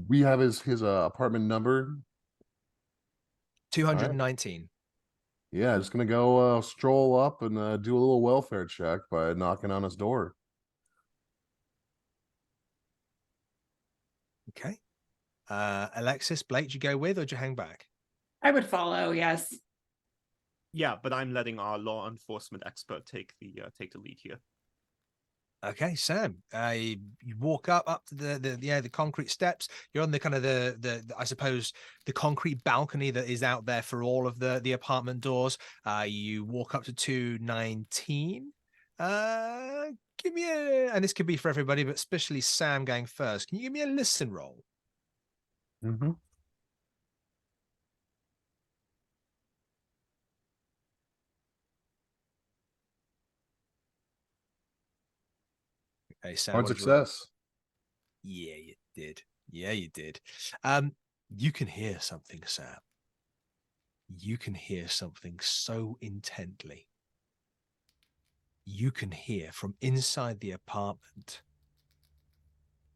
[SPEAKER 4] We have his apartment number.
[SPEAKER 1] 219.
[SPEAKER 4] Right. Yeah, just gonna go stroll up and do a little welfare check by knocking on his door.
[SPEAKER 1] Okay. Alexis, Blake, do you go with or do you hang back?
[SPEAKER 3] I would follow, yes.
[SPEAKER 2] Yeah, but I'm letting our law enforcement expert take the lead here.
[SPEAKER 1] Okay, Sam. You walk up to the concrete steps. You're on the kind of the I suppose the concrete balcony that is out there for all of the apartment doors. You walk up to 219. Give me and this could be for everybody, but especially Sam going first. Can you give me a listen roll?
[SPEAKER 4] Mm-hmm.
[SPEAKER 1] Okay, Sam.
[SPEAKER 4] Hard success.
[SPEAKER 1] Yeah, you did. Yeah, you did. You can hear something, Sam. You can hear something so intently. You can hear from inside the apartment.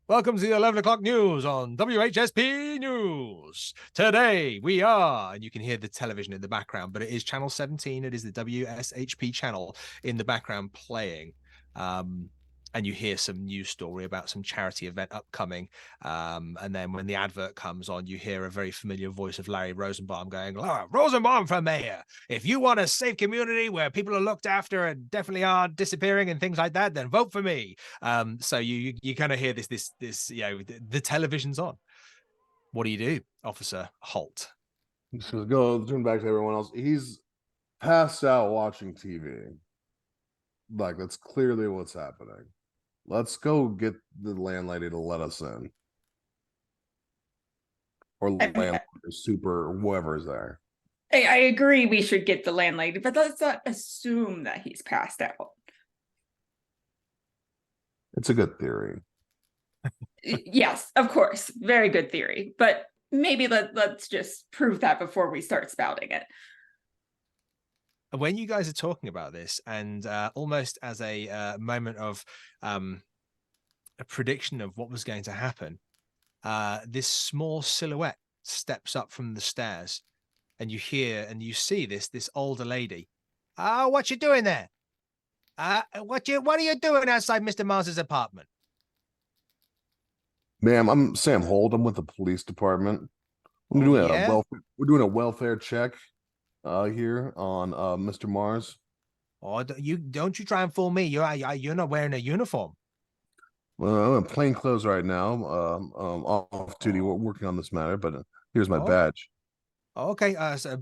[SPEAKER 1] Welcome to the 11 o'clock news on WHSP News. Today we are, and you can hear the television in the background, but it is channel 17. It is the WSHP channel in the background playing. And you hear some news story about some charity event upcoming. And then when the advert comes on, you hear a very familiar voice of Larry Rosenbaum going, Rosenbaum for mayor. If you want a safe community where people are looked after and definitely are disappearing and things like that, then vote for me. So you kind of hear this, the television's on. What do you do, Officer Holt?
[SPEAKER 4] Just go turn back to everyone else. He's passed out watching TV. Like, that's clearly what's happening. Let's go get the landlady to let us in. Or landlord, super, whoever's there.
[SPEAKER 3] I agree we should get the landlady, but let's not assume that he's passed out.
[SPEAKER 4] It's a good theory.
[SPEAKER 3] Yes, of course. Very good theory. But maybe let's just prove that before we start spouting it.
[SPEAKER 1] When you guys are talking about this, and almost as a moment of a prediction of what was going to happen, this small silhouette steps up from the stairs, and you hear and you see this older lady. What you doing there? What are you doing outside Mr. Mars's apartment?
[SPEAKER 4] Ma'am, I'm Sam Holt. I'm with the police department. We're doing a welfare check here on Mr. Mars.
[SPEAKER 1] Oh, don't you try and fool me. You're not wearing a uniform.
[SPEAKER 4] Well, I'm in plain clothes right now. Off duty. We're working on this matter, but here's my badge.
[SPEAKER 1] Okay.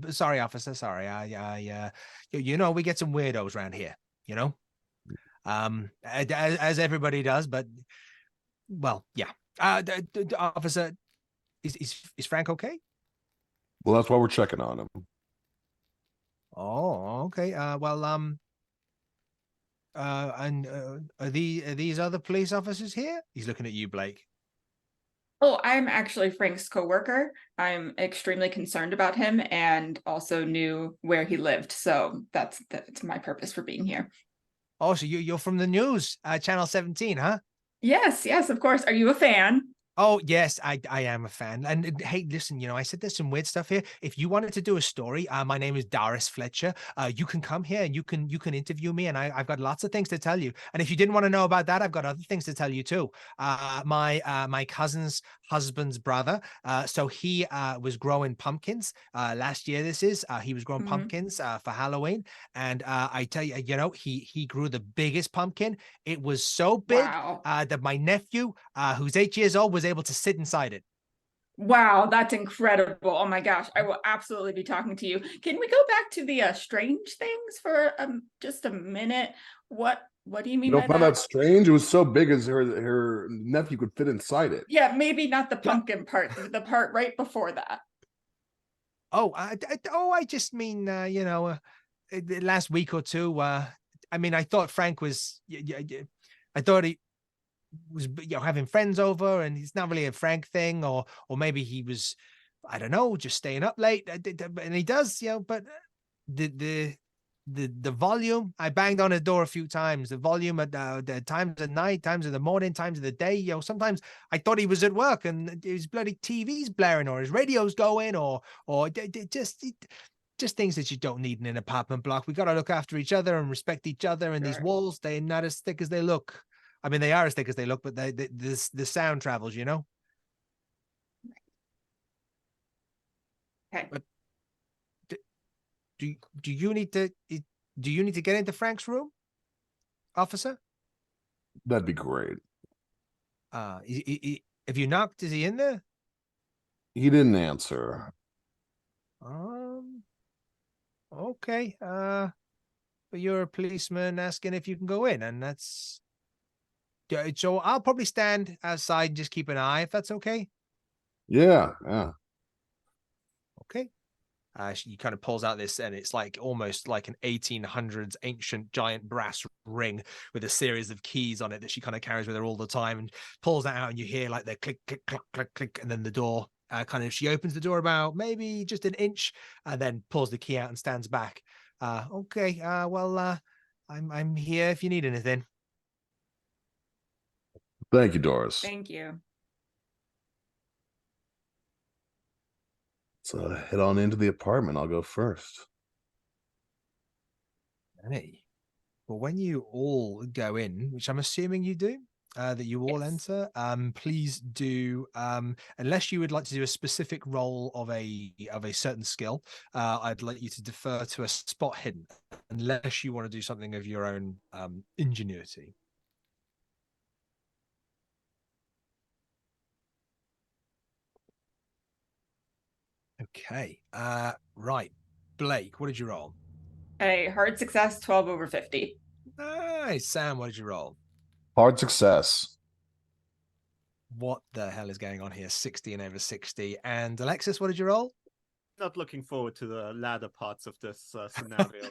[SPEAKER 1] Sorry, officer. Sorry. We get some weirdos around here. As everybody does. But well, yeah. Officer, is Frank okay?
[SPEAKER 4] Well, that's why we're checking on him.
[SPEAKER 1] Oh, okay. And are these other police officers here? He's looking at you, Blake.
[SPEAKER 3] Oh, I'm actually Frank's coworker. I'm extremely concerned about him and also knew where he lived. So that's my purpose for being here.
[SPEAKER 1] Oh, so you're from the news, channel 17, huh?
[SPEAKER 3] Yes, of course. Are you a fan?
[SPEAKER 1] Oh, yes, I am a fan. And hey, listen, I said there's some weird stuff here. If you wanted to do a story, my name is Doris Fletcher. You can come here and you can interview me, and I've got lots of things to tell you. And if you didn't want to know about that, I've got other things to tell you too. My cousin's husband's brother, so he was growing pumpkins last year. He was growing pumpkins for Halloween, and I tell you, he grew the biggest pumpkin. It was so big that my nephew, who's 8 years old, was able to sit inside it.
[SPEAKER 3] Wow, that's incredible. Oh my gosh, I will absolutely be talking to you. Can we go back to the strange things for just a minute? What do you mean by that?
[SPEAKER 4] Find that strange? It was so big as her nephew could fit inside it.
[SPEAKER 3] Yeah, maybe not the pumpkin part, the part right before that.
[SPEAKER 1] Oh, I just mean, the last week or two, I thought Frank was, I thought he was having friends over, and it's not really a Frank thing, or maybe he was, I don't know, just staying up late, and he does, but the volume, I banged on his door a few times, the volume at the times of night, times of the morning, times of the day, sometimes I thought he was at work and his bloody TV's blaring or his radio's going, or just things that you don't need in an apartment block. We got to look after each other and respect each other, and these walls, they're not as thick as they look. I mean, they are as thick as they look, but the sound travels, Okay. But do you need to get into Frank's room, officer?
[SPEAKER 4] That'd be great.
[SPEAKER 1] If you knocked, is he in there?
[SPEAKER 4] He didn't answer.
[SPEAKER 1] Okay. But you're a policeman asking if you can go in, and that's. So I'll probably stand outside and just keep an eye, if that's okay.
[SPEAKER 4] Yeah.
[SPEAKER 1] Okay. She kind of pulls out this, and it's like almost like an 1800s ancient giant brass ring with a series of keys on it that she kind of carries with her all the time, and pulls that out, and you hear like the click, click, click, click, click, and then the door she opens the door about maybe just an inch, and then pulls the key out and stands back. Okay, well, I'm here if you need anything.
[SPEAKER 4] Thank you, Doris.
[SPEAKER 3] Thank you.
[SPEAKER 4] So head on into the apartment. I'll go first.
[SPEAKER 1] Hey, well, when you all go in, which I'm assuming you do, that you all
[SPEAKER 3] Yes.
[SPEAKER 1] enter, please do, unless you would like to do a specific roll of a certain skill, I'd like you to defer to a spot hidden, unless you want to do something of your own ingenuity. Okay, right. Blake, what did you roll?
[SPEAKER 3] A hard success, 12 over 50.
[SPEAKER 1] Nice. Sam, what did you roll?
[SPEAKER 4] Hard success.
[SPEAKER 1] What the hell is going on here? 60 and over 60. And Alexis, what did you roll?
[SPEAKER 2] Not looking forward to the latter parts of this scenario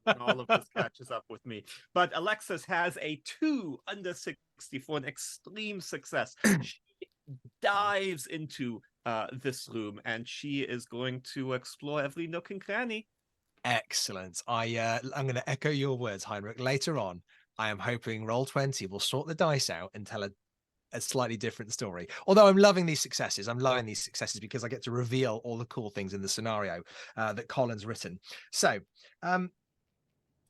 [SPEAKER 2] when all of this catches up with me. But Alexis has a 2 under 60 for an extreme success. She dives into this room, and she is going to explore every nook and cranny.
[SPEAKER 1] Excellent. I'm going to echo your words, Heinrich. Later on, I am hoping Roll20 will sort the dice out and tell a slightly different story. Although I'm loving these successes. I'm loving these successes because I get to reveal all the cool things in the scenario that Colin's written. So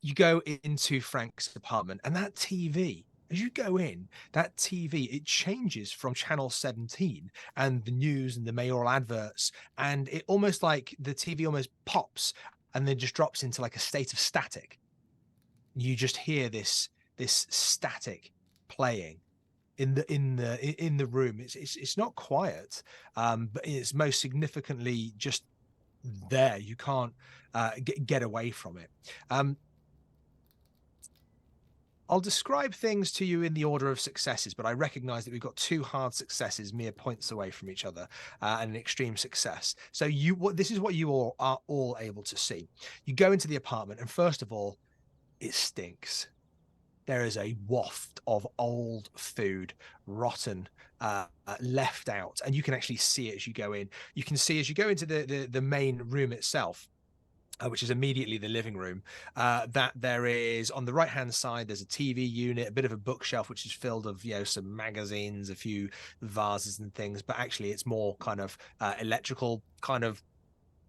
[SPEAKER 1] you go into Frank's apartment, and that TV, as you go in, that TV, it changes from channel 17 and the news and the mayoral adverts, and it almost like the TV almost pops and then just drops into like a state of static. You just hear this static playing in the room. It's not quiet, but it's most significantly just there. You can't get away from it. I'll describe things to you in the order of successes, but I recognize that we've got 2 hard successes mere points away from each other, and an extreme success. So this is what you all are all able to see. You go into the apartment, and first of all, it stinks. There is a waft of old food, rotten, left out, and you can actually see it as you go in. You can see as you go into the main room itself, which is immediately the living room, that there is, on the right hand side, there's a TV unit, a bit of a bookshelf which is filled of, some magazines, a few vases and things, but actually it's more kind of electrical kind of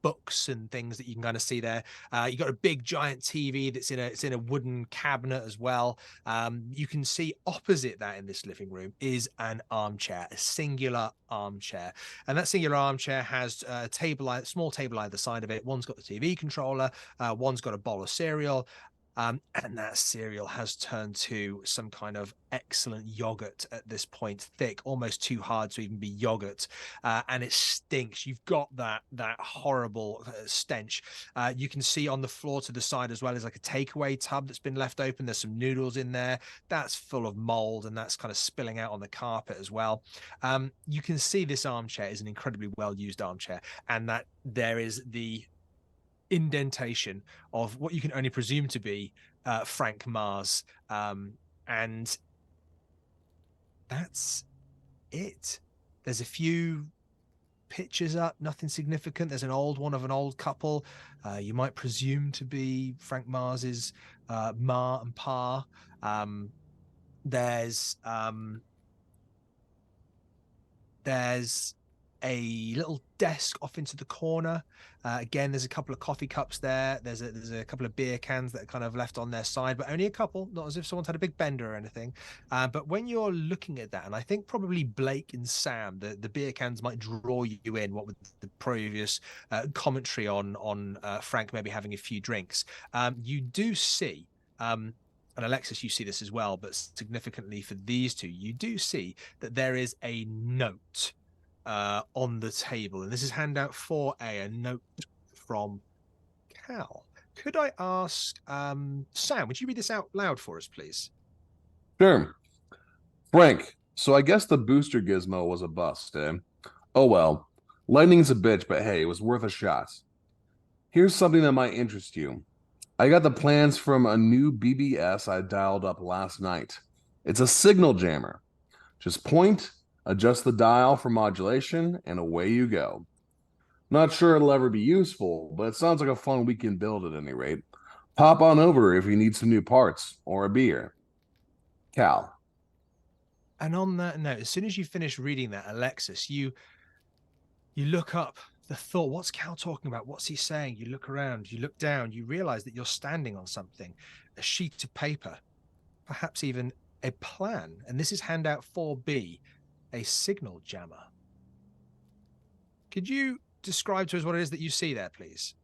[SPEAKER 1] books and things that you can kind of see there. You got a big giant TV that's in a wooden cabinet as well. You can see opposite that in this living room is an armchair, a singular armchair, and that singular armchair has a small table either side of it. One's got the TV controller, one's got a bowl of cereal. And that cereal has turned to some kind of excellent yogurt at this point, thick, almost too hard to even be yogurt, and it stinks. You've got that horrible stench. You can see on the floor to the side as well is like a takeaway tub that's been left open. There's some noodles in there that's full of mold, and that's kind of spilling out on the carpet as well. You can see this armchair is an incredibly well-used armchair, and that there is the indentation of what you can only presume to be Frank Mars, and that's it. There's a few pictures up, nothing significant. There's an old one of an old couple, you might presume to be Frank Mars's Ma and Pa. There's a little desk off into the corner. Again, there's a couple of coffee cups there. There's a couple of beer cans that are kind of left on their side, but only a couple, not as if someone's had a big bender or anything. But when you're looking at that, and I think probably Blake and Sam, the beer cans might draw you in, what with the previous commentary on Frank maybe having a few drinks. You do see, and Alexis, you see this as well, but significantly for these two, you do see that there is a note on the table, and this is handout 4A, a note from Cal. Could I ask, Sam, would you read this out loud for us, please?
[SPEAKER 4] Sure. Frank, so I guess the booster gizmo was a bust, eh? Oh well, lightning's a bitch, but hey, it was worth a shot. Here's something that might interest you. I got the plans from a new BBS I dialed up last night. It's a signal jammer. Just point Adjust the dial for modulation, and away you go. Not sure it'll ever be useful, but it sounds like a fun weekend build at any rate. Pop on over if you need some new parts or a beer. Cal.
[SPEAKER 1] And on that note, as soon as you finish reading that, Alexis, you look up the thought, what's Cal talking about? What's he saying? You look around, you look down, you realize that you're standing on something, a sheet of paper, perhaps even a plan. And this is handout 4B, a signal jammer. Could you describe to us what it is that you see there, please?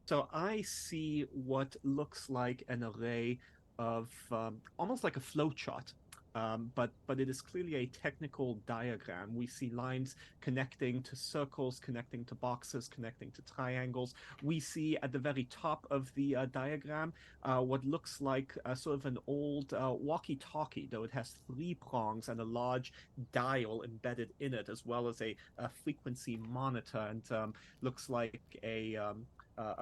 [SPEAKER 2] So I see what looks like an array of almost like a flowchart, but it is clearly a technical diagram. We see lines connecting to circles, connecting to boxes, connecting to triangles. We see at the very top of the diagram what looks like sort of an old walkie-talkie, though it has 3 prongs and a large dial embedded in it, as well as a frequency monitor, and looks like a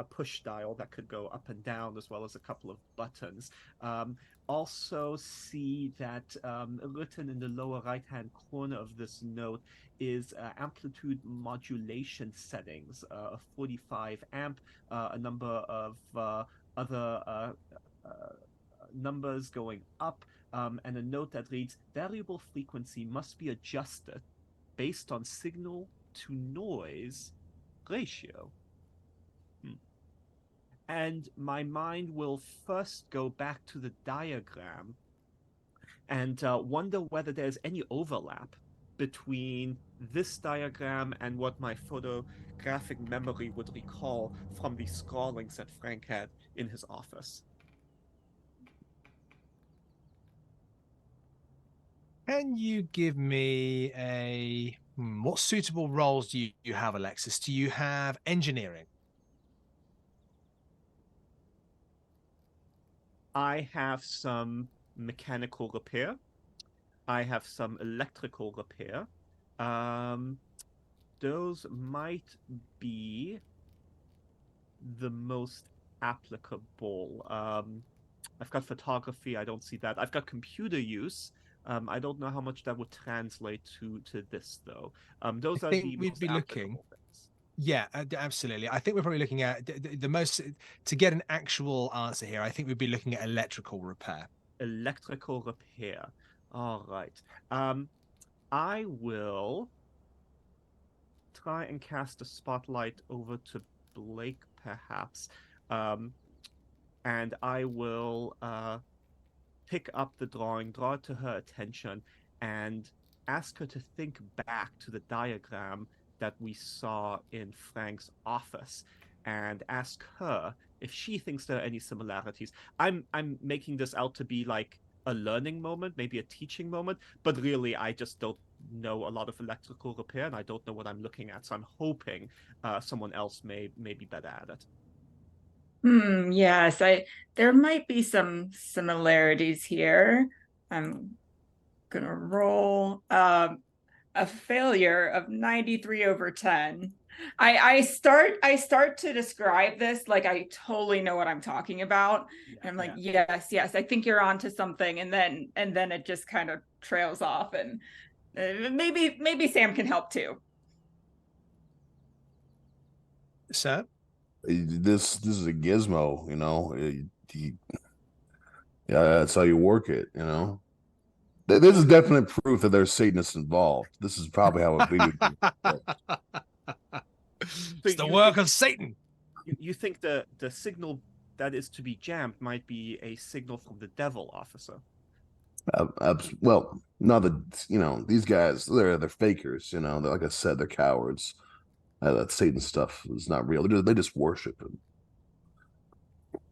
[SPEAKER 2] push dial that could go up and down, as well as a couple of buttons. Also see that written in the lower right-hand corner of this note is amplitude modulation settings, a 45 amp, a number of other numbers going up, and a note that reads, variable frequency must be adjusted based on signal to noise ratio. And my mind will first go back to the diagram and wonder whether there's any overlap between this diagram and what my photographic memory would recall from the scrawlings that Frank had in his office.
[SPEAKER 1] Can you give me a... what suitable roles do you have, Alexis? Do you have engineering?
[SPEAKER 2] I have some mechanical repair. I have some electrical repair. Those might be the most applicable. I've got photography. I don't see that. I've got computer use. I don't know how much that would translate to this, though. Those are the most applicable things.
[SPEAKER 1] Yeah, absolutely. I think we're probably looking at the most, to get an actual answer here, I think we'd be looking at electrical repair.
[SPEAKER 2] Electrical repair. All right. I will try and cast a spotlight over to Blake, perhaps. And I will pick up the drawing, draw it to her attention, and ask her to think back to the diagram that we saw in Frank's office, and ask her if she thinks there are any similarities. I'm making this out to be like a learning moment, maybe a teaching moment, but really I just don't know a lot of electrical repair, and I don't know what I'm looking at, so I'm hoping someone else may be better at it.
[SPEAKER 3] Yes, there might be some similarities here. I'm gonna roll a failure of 93/10. I start to describe this like I totally know what I'm talking about. And I'm like, yes, I think you're onto something, and then it just kind of trails off, and maybe Sam can help too.
[SPEAKER 1] Sir?
[SPEAKER 4] This is a gizmo, you know. Yeah, that's how you work it, you know. This is definite proof that there's Satanists involved. This is probably how it be.
[SPEAKER 1] It's the work of Satan.
[SPEAKER 2] You think the signal that is to be jammed might be a signal from the devil, officer?
[SPEAKER 4] Well, not that, you know, these guys, they're fakers, you know. Like I said, they're cowards. That Satan stuff is not real. They just worship him.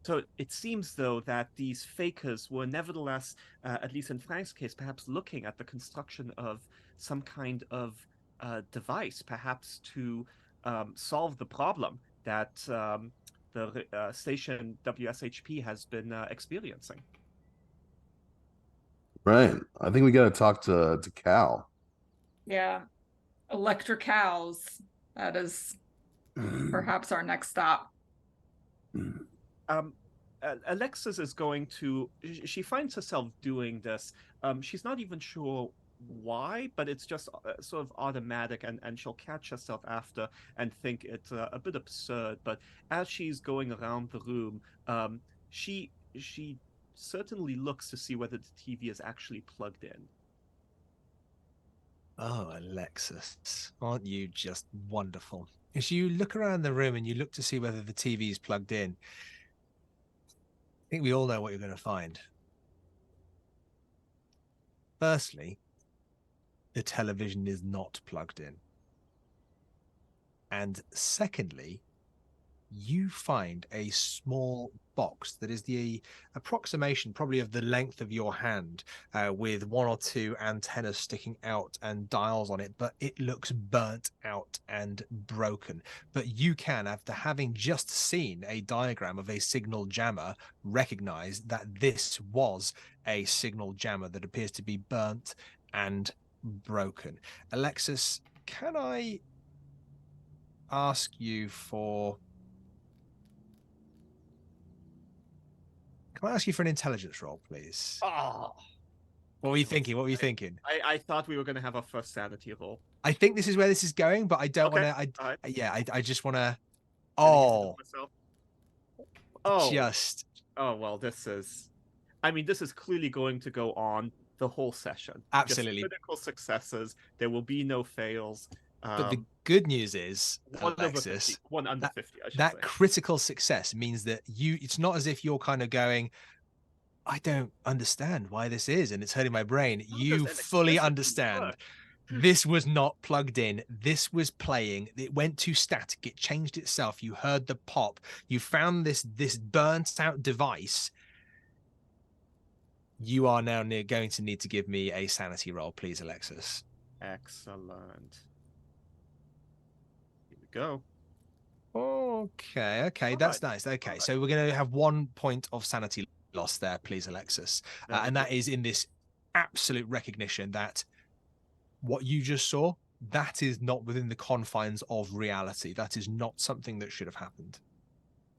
[SPEAKER 2] So it seems, though, that these fakers were nevertheless, at least in Frank's case, perhaps looking at the construction of some kind of device, perhaps to solve the problem that the station WSHP has been experiencing.
[SPEAKER 4] Right. I think we got to talk to Cal.
[SPEAKER 3] Yeah. Electric cows. That is perhaps our next stop.
[SPEAKER 2] Alexis is going to, she finds herself doing this. She's not even sure why, but it's just sort of automatic, and she'll catch herself after and think it's a bit absurd. But as she's going around the room, she certainly looks to see whether the TV is actually plugged in.
[SPEAKER 1] Oh, Alexis, aren't you just wonderful? As you look around the room and you look to see whether the TV is plugged in, I think we all know what you're going to find. Firstly, the television is not plugged in. And secondly, you find a small box that is the approximation probably of the length of your hand, with one or two antennas sticking out and dials on it, but it looks burnt out and broken. But you can, after having just seen a diagram of a signal jammer, recognize that this was a signal jammer that appears to be burnt and broken. Alexis, can I ask you for... Can I ask you for an intelligence roll, please?
[SPEAKER 2] Oh,
[SPEAKER 1] What were you thinking? What were you thinking?
[SPEAKER 2] I thought we were going to have our first sanity roll.
[SPEAKER 1] I think this is where this is going, but I don't
[SPEAKER 2] Okay.
[SPEAKER 1] want to.
[SPEAKER 2] All right.
[SPEAKER 1] I just want to.
[SPEAKER 2] Getting ahead
[SPEAKER 1] Oh,
[SPEAKER 2] of myself. Oh,
[SPEAKER 1] just
[SPEAKER 2] well, this is clearly going to go on the whole session.
[SPEAKER 1] absolutely.
[SPEAKER 2] Just critical successes. There will be no fails.
[SPEAKER 1] But the good news is,
[SPEAKER 2] 1 over
[SPEAKER 1] Alexis,
[SPEAKER 2] 50, 1 under 50, I should
[SPEAKER 1] that
[SPEAKER 2] say.
[SPEAKER 1] critical success means that it's not as if you're kind of going, I don't understand why this is, and it's hurting my brain. You fully understand. This was not plugged in. This was playing. It went to static. It changed itself. You heard the pop. You found this burnt out device. You are now going to need to give me a sanity roll, please, Alexis.
[SPEAKER 2] Excellent. Here we go.
[SPEAKER 1] Okay,
[SPEAKER 2] All
[SPEAKER 1] that's
[SPEAKER 2] right.
[SPEAKER 1] nice. Okay,
[SPEAKER 2] All
[SPEAKER 1] so we're going to have 1 point of sanity loss there, please, Alexis. And that is in this absolute recognition that what you just saw, that is not within the confines of reality. That is not something that should have happened.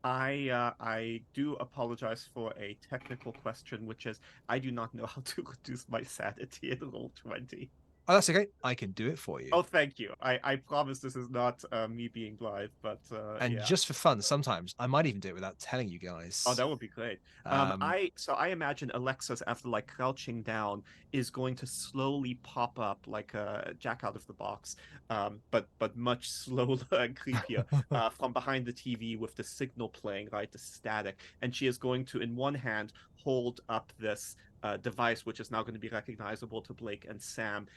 [SPEAKER 2] I do apologize for a technical question, which is I do not know how to reduce my sanity in Roll20.
[SPEAKER 1] Oh, that's okay. I can do it for you.
[SPEAKER 2] Oh, thank you. I promise this is not me being live, but
[SPEAKER 1] and
[SPEAKER 2] yeah.
[SPEAKER 1] just for fun, sometimes I might even do it without telling you guys.
[SPEAKER 2] Oh, that would be great. I imagine Alexis, after like crouching down, is going to slowly pop up like a Jack out of the box, but much slower and creepier from behind the TV with the signal playing, right, the static, and she is going to, in one hand, hold up this device, which is now going to be recognizable to Blake and Sam,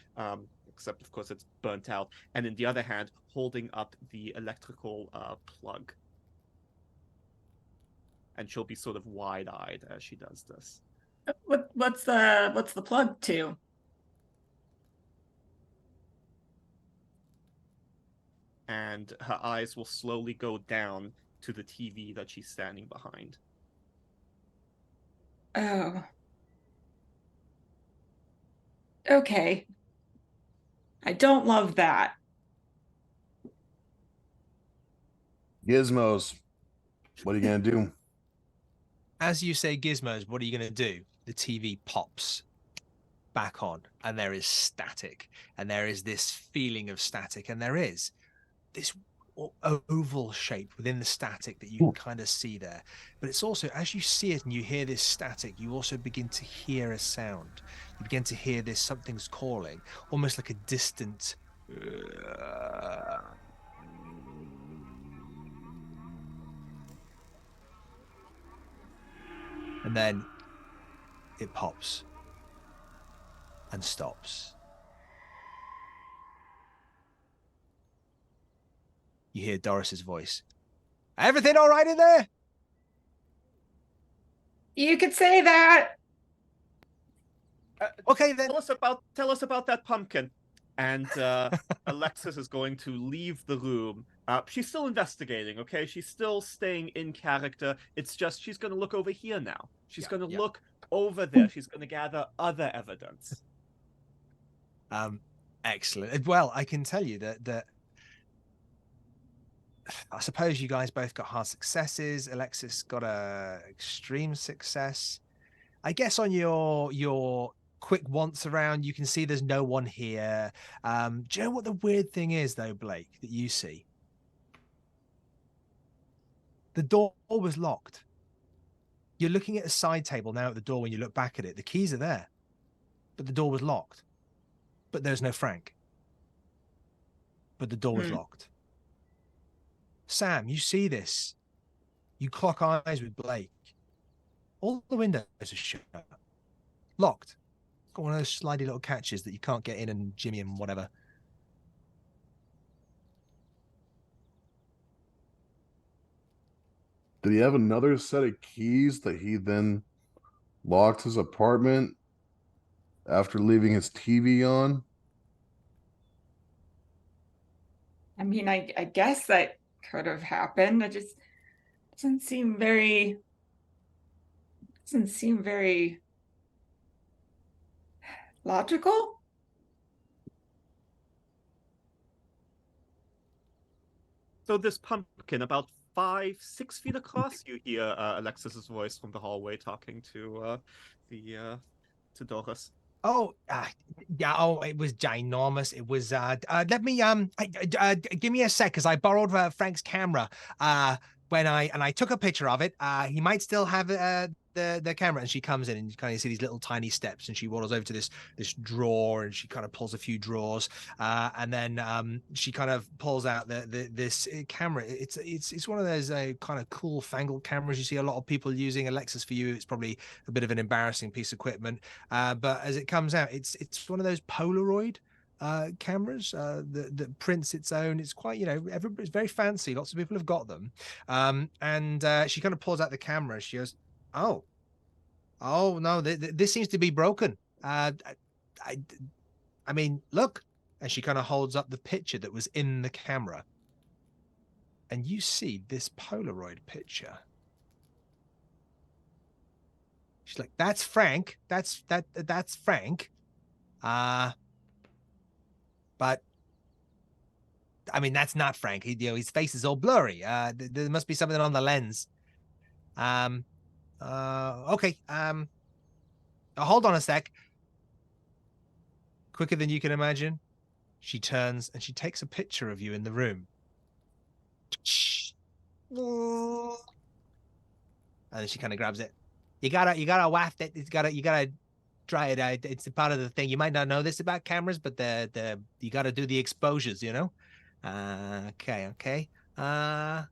[SPEAKER 2] except of course it's burnt out, and in the other hand, holding up the electrical plug. And she'll be sort of wide-eyed as she does this.
[SPEAKER 3] What's the plug to?
[SPEAKER 2] And her eyes will slowly go down to the TV that she's standing behind.
[SPEAKER 3] Oh. Okay. I don't love that.
[SPEAKER 4] Gizmos. What are you gonna do?
[SPEAKER 1] As you say gizmos, what are you going to do? The TV pops back on and there is static, and there is this feeling of static, and there is this oval shape within the static that you can kind of see there. But it's also, as you see it and you hear this static, you also begin to hear a sound. You begin to hear this, something's calling, almost like a distant and then it pops and stops. You hear Doris's voice. Everything all right in there?
[SPEAKER 3] You could say that.
[SPEAKER 1] Okay, then.
[SPEAKER 2] Tell us about that pumpkin. And Alexis is going to leave the room. She's still investigating, okay? She's still staying in character. It's just she's going to look over here now. She's going to look over there. She's going to gather other evidence.
[SPEAKER 1] Excellent. Well, I can tell you that I suppose you guys both got hard successes. Alexis got a extreme success. I guess on your quick once around. You can see there's no one here. Do you know what the weird thing is, though, Blake, that you see? The door was locked. You're looking at a side table now at the door. When you look back at it, the keys are there, but the door was locked. But there's no Frank. But the door was locked. Sam, you see this. You clock eyes with Blake. All the windows are shut. Locked. Got one of those slidey little catches that you can't get in and jimmy and whatever.
[SPEAKER 4] Did he have another set of keys that he then locked his apartment after leaving his TV on?
[SPEAKER 3] I mean, I guess that could have happened. It just doesn't seem very logical.
[SPEAKER 2] So this pumpkin, about 5-6 feet across, you hear Alexis's voice from the hallway talking to to Doris.
[SPEAKER 1] Oh, yeah. Oh, it was ginormous. It was. Let me give me a sec, because I borrowed Frank's camera. When I took a picture of it. He might still have the camera. And she comes in, and you kind of see these little tiny steps, and she waddles over to this drawer, and she kind of pulls a few drawers, and then she kind of pulls out this camera. It's one of those kind of cool fangled cameras you see a lot of people using. Alexis, for you, it's probably a bit of an embarrassing piece of equipment, but as it comes out, it's one of those Polaroid cameras that prints its own. It's quite, everybody's very fancy. Lots of people have got them. And she kind of pulls out the camera. She goes, oh no, this seems to be broken. I mean, look. And she kind of holds up the picture that was in the camera, and you see this Polaroid picture. She's like, that's Frank. That's Frank. But I mean, that's not Frank. His face is all blurry. There must be something on the lens. Okay. Hold on a sec. Quicker than you can imagine, she turns and she takes a picture of you in the room. And then she kind of grabs it. You gotta waft it. You gotta try it. It's a part of the thing. You might not know this about cameras, but you got to do the exposures, Okay. Oh,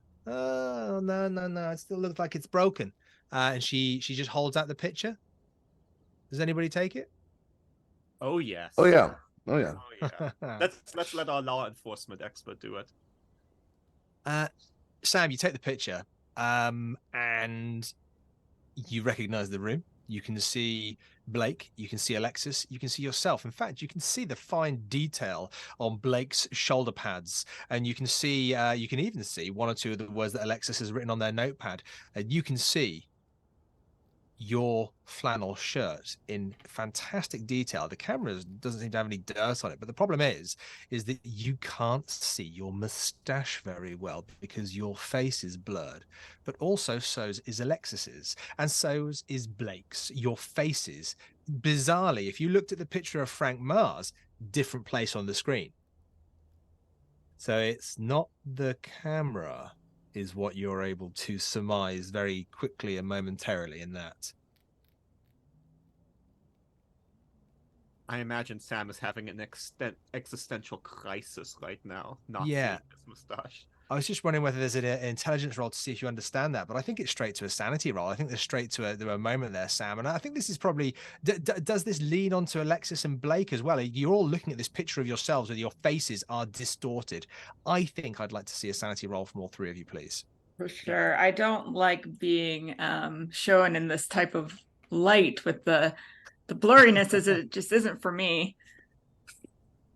[SPEAKER 1] no. It still looks like it's broken. And she just holds out the picture. Does anybody take it?
[SPEAKER 2] Oh yes.
[SPEAKER 4] Oh yeah. Let's
[SPEAKER 2] let our law enforcement expert do it.
[SPEAKER 1] Sam, you take the picture, and you recognize the room. You can see Blake, you can see Alexis, you can see yourself. In fact, you can see the fine detail on Blake's shoulder pads, and you can see, you can even see one or two of the words that Alexis has written on their notepad, and you can see your flannel shirt in fantastic detail. The camera doesn't seem to have any dirt on it, but the problem is that you can't see your mustache very well because your face is blurred. But also so is Alexis's, and so is Blake's. Your faces, bizarrely, if you looked at the picture of Frank Mars, different place on the screen. So it's not the camera is what you're able to surmise very quickly and momentarily in that.
[SPEAKER 2] I imagine Sam is having an existential crisis right now, not
[SPEAKER 1] Yeah.
[SPEAKER 2] seeing his mustache.
[SPEAKER 1] I was just wondering whether there's an intelligence roll to see if you understand that, but I think it's straight to a sanity roll. I think there's straight to a moment there, Sam. And I think this is probably, does this lean onto Alexis and Blake as well? You're all looking at this picture of yourselves where your faces are distorted. I think I'd like to see a sanity roll from all three of you, please.
[SPEAKER 3] For sure. I don't like being shown in this type of light with the blurriness, as it just isn't for me.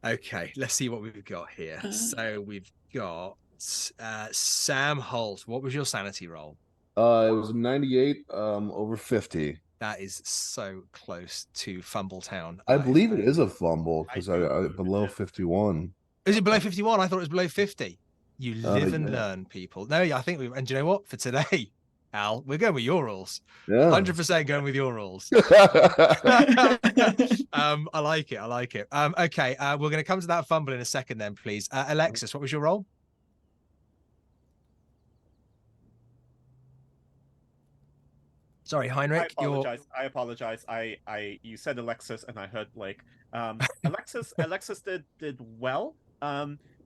[SPEAKER 1] Okay, let's see what we've got here. So we've got Sam Holt. What was your sanity roll?
[SPEAKER 4] It was 98 over 50.
[SPEAKER 1] That is so close to Fumbletown.
[SPEAKER 4] I believe it is a fumble because I below 51.
[SPEAKER 1] Is it below 51? I thought it was below 50. You live and learn, people. No, I think and do you know what? For today, Al, we're going with your rules.
[SPEAKER 4] Yeah.
[SPEAKER 1] 100% going with your rules. I like it. I like it. Okay, we're going to come to that fumble in a second then, please. Alexis, what was your role? Sorry, Heinrich.
[SPEAKER 2] I apologize. You said Alexis and I heard Blake. Alexis did well.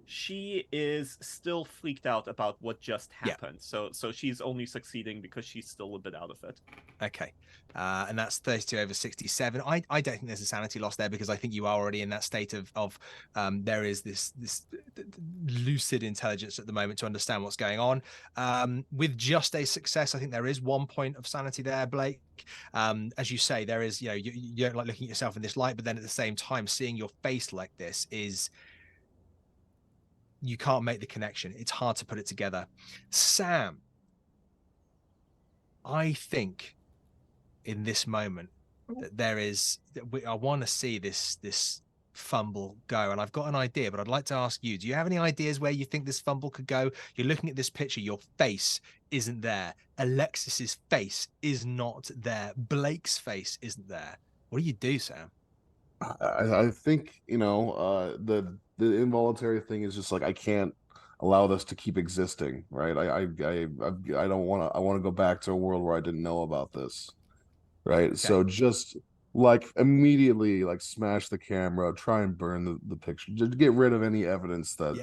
[SPEAKER 2] She is still freaked out about what just happened. Yeah. So she's only succeeding because she's still a bit out of it.
[SPEAKER 1] Okay. And that's 32 over 67. I don't think there's a sanity loss there, because I think you are already in that state of there is this lucid intelligence at the moment to understand what's going on. With just a success, I think there is 1 point of sanity there, Blake. As you say, there is, you don't like looking at yourself in this light, but then at the same time, seeing your face like this is, you can't make the connection. It's hard to put it together. Sam, I think in this moment that there is, I want to see this fumble go, and I've got an idea, but I'd like to ask you, do you have any ideas where you think this fumble could go? You're looking at this picture, your face isn't there. Alexis's face is not there. Blake's face isn't there. What do you do, Sam?
[SPEAKER 4] I think, the involuntary thing is just like, I can't allow this to keep existing, right? I don't want to. I want to go back to a world where I didn't know about this, right? Okay. So just like immediately, like smash the camera, try and burn the picture, just get rid of any evidence that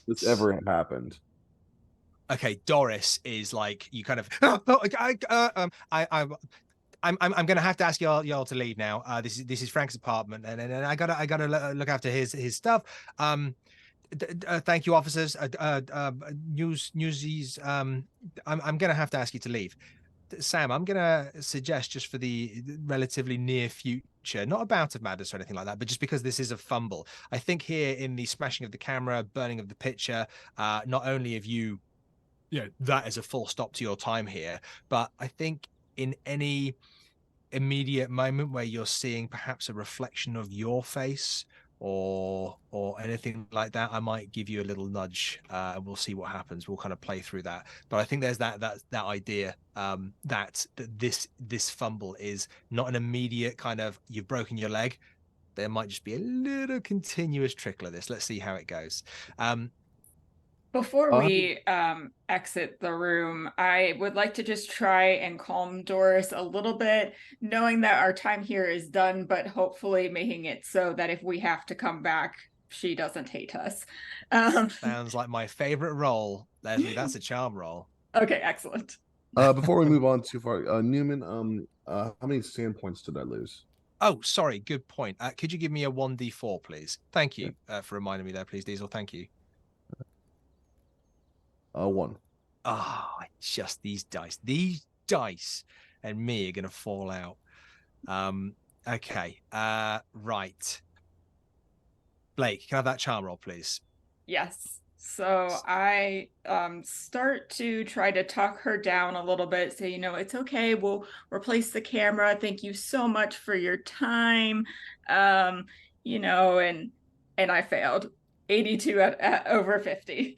[SPEAKER 4] this ever happened.
[SPEAKER 1] Okay, Doris is like, you kind of, I'm gonna have to ask y'all to leave now. This is Frank's apartment, and I gotta look after his stuff. Thank you, officers. Newsies. I'm gonna have to ask you to leave. Sam, I'm gonna suggest, just for the relatively near future, not a bout of madness or anything like that, but just because this is a fumble, I think here in the smashing of the camera, burning of the picture, not only have you that is a full stop to your time here, but I think in any immediate moment where you're seeing perhaps a reflection of your face or anything like that, I might give you a little nudge, and we'll see what happens. We'll kind of play through that. But I think there's that idea that this fumble is not an immediate kind of, you've broken your leg. There might just be a little continuous trickle of this. Let's see how it goes.
[SPEAKER 3] Before we exit the room, I would like to just try and calm Doris a little bit, knowing that our time here is done, but hopefully making it so that if we have to come back, she doesn't hate us.
[SPEAKER 1] Sounds like my favorite role, Leslie. That's a charm roll.
[SPEAKER 3] Okay, excellent.
[SPEAKER 4] Before we move on too far, Newman, how many sand points did I lose?
[SPEAKER 1] Oh, sorry. Good point. Could you give me a 1d4, please? Thank you for reminding me there, please, Diesel. Thank you.
[SPEAKER 4] 1.
[SPEAKER 1] Oh, just these dice and me are gonna fall out. Okay. Right. Blake, can I have that charm roll, please?
[SPEAKER 3] Yes. So I start to try to talk her down a little bit, say, it's okay, we'll replace the camera, thank you so much for your time, and I failed. 82 at over 50.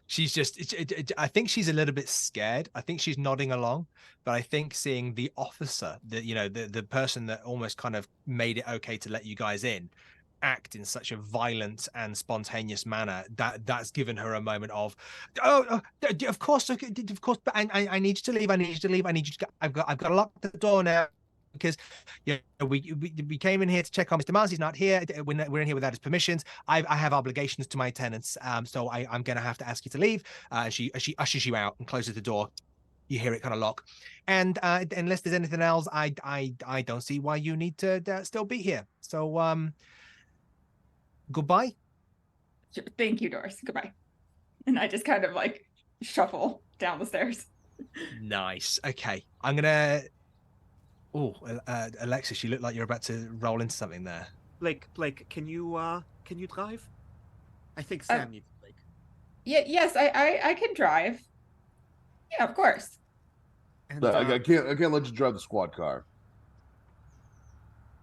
[SPEAKER 1] She's just, I think she's a little bit scared. I think she's nodding along, but I think seeing the officer, the person that almost kind of made it okay to let you guys in, act in such a violent and spontaneous manner, that's given her a moment of, of course, but I need you to leave. I need you to leave. I need you to. I've got to lock the door now, because we came in here to check on Mr. Mars. He's not here. We're in here without his permissions. I have obligations to my tenants, so I'm going to have to ask you to leave. She ushers you out and closes the door. You hear it kind of lock, and unless there's anything else, I don't see why you need to still be here. So goodbye.
[SPEAKER 3] Thank you, Doris. Goodbye. And I just kind of like shuffle down the stairs.
[SPEAKER 1] Nice. Okay, I'm gonna. Oh, Alexis, you look like you're about to roll into something there.
[SPEAKER 2] Blake, can you drive? I think Sam needs Blake.
[SPEAKER 3] Yes, I can drive. Yeah, of course.
[SPEAKER 4] And, I can't let you drive the squad car.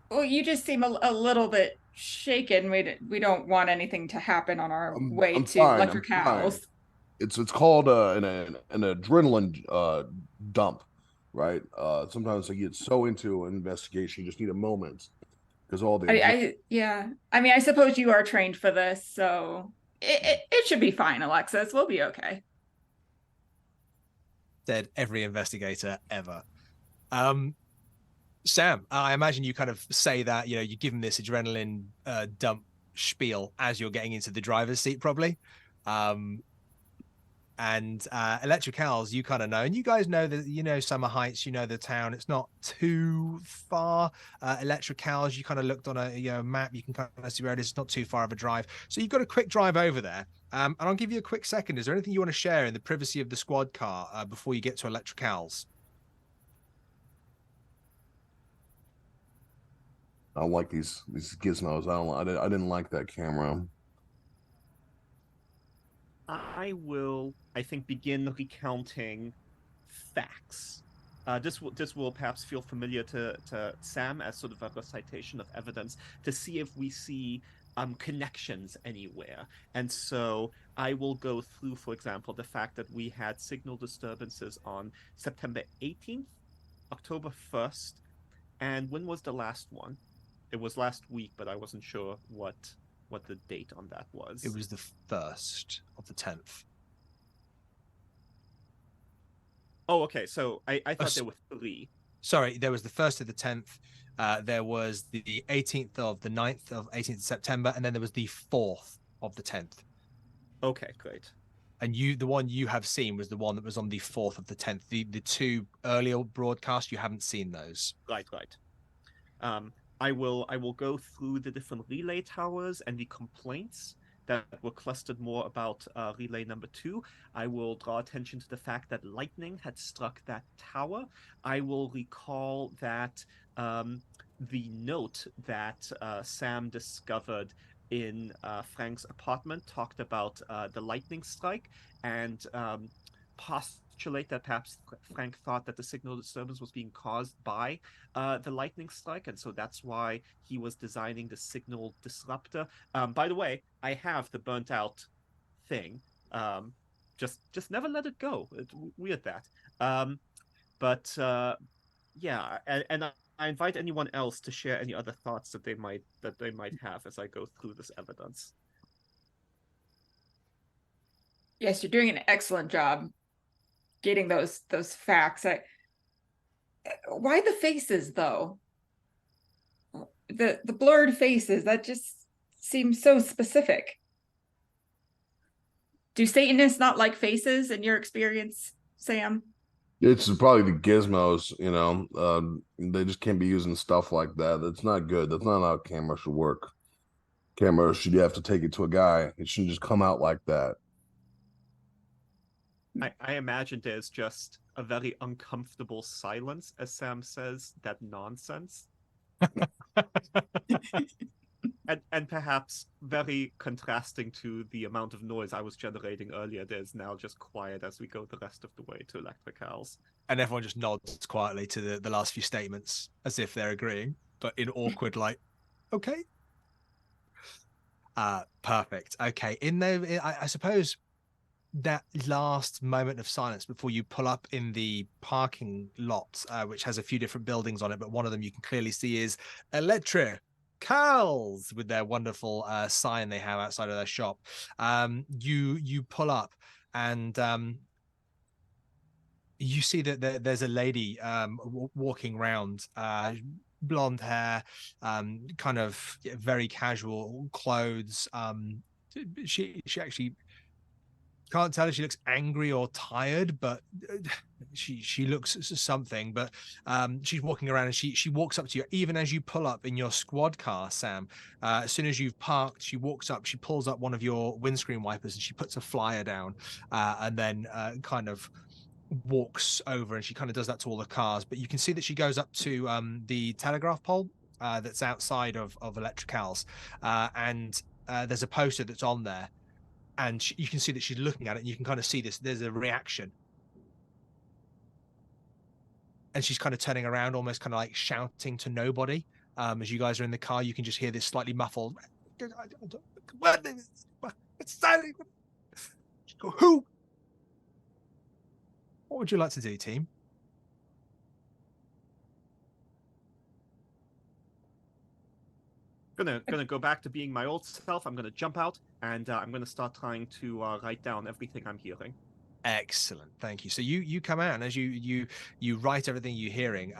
[SPEAKER 3] Well, you just seem a little bit shaken. We don't want anything to happen on our way to Electric House.
[SPEAKER 4] it's called an adrenaline dump, right? Sometimes you get so into an investigation, you just need a moment because all the
[SPEAKER 3] yeah. I mean, I suppose you are trained for this, so it should be fine, Alexis. We'll be okay.
[SPEAKER 1] Said every investigator ever. Sam, I imagine you kind of say that, you give him this adrenaline dump spiel as you're getting into the driver's seat, probably. And Electric Owls, you kind of know, and you guys know that, Summer Heights, the town, it's not too far. Electric Owls, you kind of looked on a map, you can kind of see where it is. It's not too far of a drive. So you've got a quick drive over there. And I'll give you a quick second. Is there anything you want to share in the privacy of the squad car before you get to Electric Owls?
[SPEAKER 4] I don't like these gizmos. I didn't like that camera.
[SPEAKER 2] I will, I think, begin recounting facts. This will perhaps feel familiar to Sam as sort of a recitation of evidence to see if we see connections anywhere. And so I will go through, for example, the fact that we had signal disturbances on September 18th, October 1st, and when was the last one? It was last week, but I wasn't sure what the date on that was.
[SPEAKER 1] It was the 1st of the 10th.
[SPEAKER 2] Oh, okay. So I thought there were 3.
[SPEAKER 1] Sorry, there was the 1st of the 10th. There was the 18th of the 9th of 18th of September, and then there was the 4th of the 10th.
[SPEAKER 2] Okay, great.
[SPEAKER 1] And the one you have seen was the one that was on the 4th of the 10th. The 2 earlier broadcasts, you haven't seen those.
[SPEAKER 2] Right. I will go through the different relay towers and the complaints that were clustered more about relay number 2. I will draw attention to the fact that lightning had struck that tower. I will recall that the note that Sam discovered in Frank's apartment talked about the lightning strike, and postulate that perhaps Frank thought that the signal disturbance was being caused by the lightning strike, and so that's why he was designing the signal disruptor. By the way, I have the burnt out thing. Just never let it go. It's weird that. Yeah, and I invite anyone else to share any other thoughts that they might have as I go through this evidence.
[SPEAKER 3] Yes, you're doing an excellent job getting those facts. Why the faces, though? The blurred faces, that just seems so specific. Do Satanists not like faces in your experience, Sam?
[SPEAKER 4] It's probably the gizmos, they just can't be using stuff like that. That's not good. That's not how camera should work. Camera should, you have to take it to a guy. It shouldn't just come out like that.
[SPEAKER 2] I imagine there's just a very uncomfortable silence as Sam says that nonsense. and perhaps very contrasting to the amount of noise I was generating earlier, there's now just quiet as we go the rest of the way to Electric Owls.
[SPEAKER 1] And everyone just nods quietly to the last few statements as if they're agreeing, but in awkward, like, okay. Perfect. Okay. I suppose that last moment of silence before you pull up in the parking lot, which has a few different buildings on it, but one of them you can clearly see is Electric Owls with their wonderful sign they have outside of their shop. You pull up and you see that there's a lady walking around, blonde hair, kind of very casual clothes. She actually can't tell if she looks angry or tired, but she looks something. But she's walking around and she walks up to you even as you pull up in your squad car, Sam. As soon as you've parked, she walks up, she pulls up one of your windscreen wipers and she puts a flyer down, and then kind of walks over, and she kind of does that to all the cars. But you can see that she goes up to the telegraph pole that's outside of Electric Owls, and there's a poster that's on there. And you can see that she's looking at it, and you can kind of see this. There's a reaction. And she's kind of turning around, almost kind of like shouting to nobody. As you guys are in the car, you can just hear this slightly muffled. Who? What would you like to do, team?
[SPEAKER 2] Gonna go back to being my old self. I'm gonna jump out and I'm gonna start trying to write down everything I'm hearing.
[SPEAKER 1] Excellent, thank you. So you come out, and as you write everything you're hearing.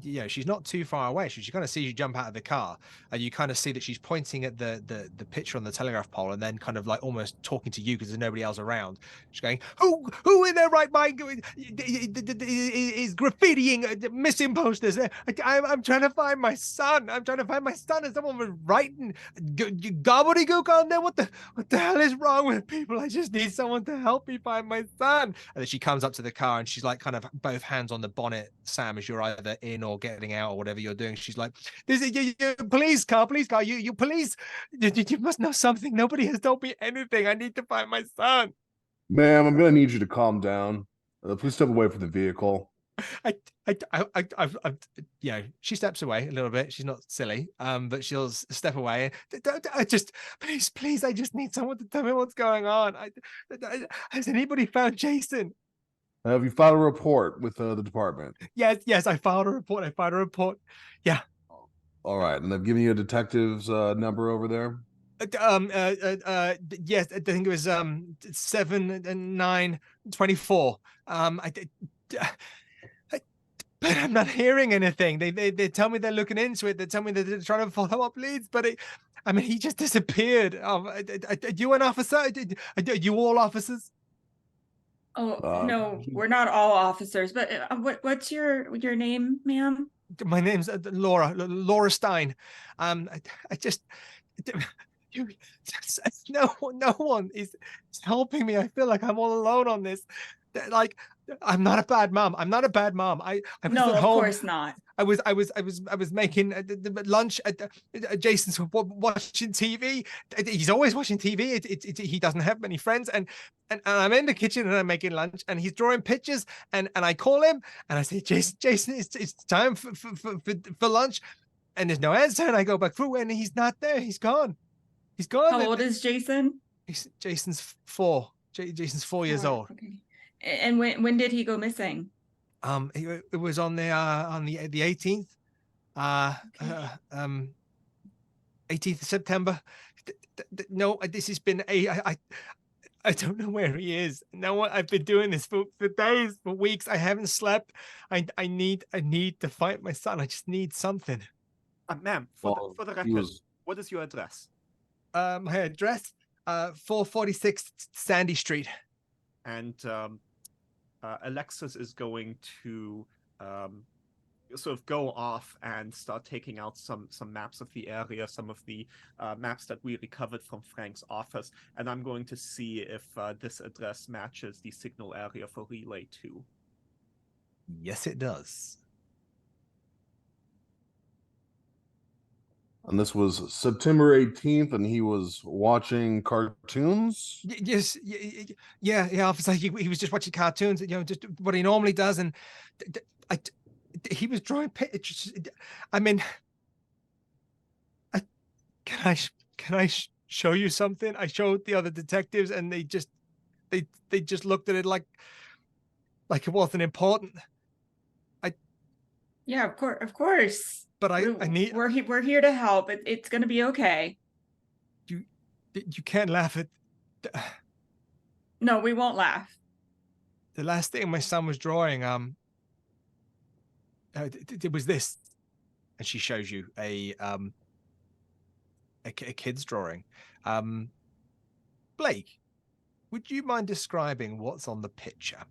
[SPEAKER 1] You know, she's not too far away. She kind of sees you jump out of the car, and you kind of see that she's pointing at the picture on the telegraph pole, and then kind of like almost talking to you because there's nobody else around. She's going, "Who in their right mind is graffitiing missing posters? I'm trying to find my son. I'm trying to find my son, and someone was writing gobbledygook on there. What the hell is wrong with people? I just need someone to help me find my son." And then she comes up to the car, and she's like kind of both hands on the bonnet, Sam, as you're either in or getting out or whatever you're doing. She's like, "This is you police car, you police, you must know something. Nobody has told me anything. I need to find my son."
[SPEAKER 4] Ma'am, I'm gonna need you to calm down. Please step away from the vehicle.
[SPEAKER 1] You know, she steps away a little bit. She's not silly, but she'll step away. Please, I just need someone to tell me what's going on. Has anybody found Jason?
[SPEAKER 4] Have you filed a report with the department?
[SPEAKER 1] Yes, I filed a report. Yeah.
[SPEAKER 4] All right, and I've given you a detective's number over there.
[SPEAKER 1] Yes, I think it was 7-9-24. But I'm not hearing anything. They tell me they're looking into it. They tell me that they're trying to follow up leads, but I mean, he just disappeared. Are you an officer? Are you all officers?
[SPEAKER 3] Oh, no, we're not all officers, but what's your name, ma'am?
[SPEAKER 1] My name's Laura Stein. I just no one is helping me. I feel like I'm all alone on this. Like, I'm not a bad mom. I was
[SPEAKER 3] No,
[SPEAKER 1] at
[SPEAKER 3] of
[SPEAKER 1] home.
[SPEAKER 3] course not.
[SPEAKER 1] I was making lunch at Jason's watching TV. He's always watching TV. He doesn't have many friends, and I'm in the kitchen and I'm making lunch, and he's drawing pictures, and I call him and I say, Jason, it's time for lunch, and there's no answer, and I go back through and he's not there. He's gone.
[SPEAKER 3] How old is Jason?
[SPEAKER 1] Jason's 4. Jason's 4 years old.
[SPEAKER 3] Okay. And when did he go missing?
[SPEAKER 1] It was on the 18th. 18th of September. No, this has been I don't know where he is. No, I've been doing this for days, for weeks. I haven't slept. I need to find my son. I just need something.
[SPEAKER 2] Ma'am, for the record, what is your address?
[SPEAKER 1] My address, 446 Sandy Street.
[SPEAKER 2] And Alexis is going to sort of go off and start taking out some maps of the area, some of the maps that we recovered from Frank's office, and I'm going to see if this address matches the signal area for Relay 2.
[SPEAKER 1] Yes, it does.
[SPEAKER 4] And this was September 18th, and he was watching cartoons?
[SPEAKER 1] Yes, yeah, officer. He was just watching cartoons, you know, just what he normally does, and he was drawing pictures. I mean, can I show you something? I showed the other detectives, and they just looked at it like it wasn't important.
[SPEAKER 3] Yeah, of course.
[SPEAKER 1] But
[SPEAKER 3] we're here to help. It's gonna be okay.
[SPEAKER 1] You can't laugh at.
[SPEAKER 3] No, we won't laugh.
[SPEAKER 1] The last thing my son was drawing, it was this, and she shows you a kid's drawing. Blake, would you mind describing what's on the picture?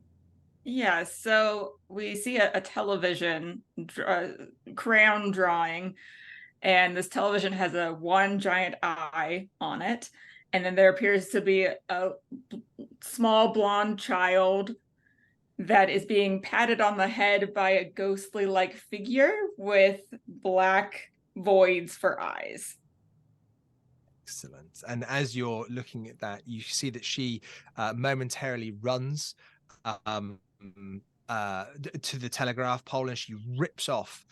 [SPEAKER 3] Yeah, so we see a television crayon drawing, and this television has one giant eye on it, and then there appears to be a small blonde child that is being patted on the head by a ghostly-like figure with black voids for eyes.
[SPEAKER 1] Excellent. And as you're looking at that, you see that she momentarily runs to the telegraph pole, and she rips off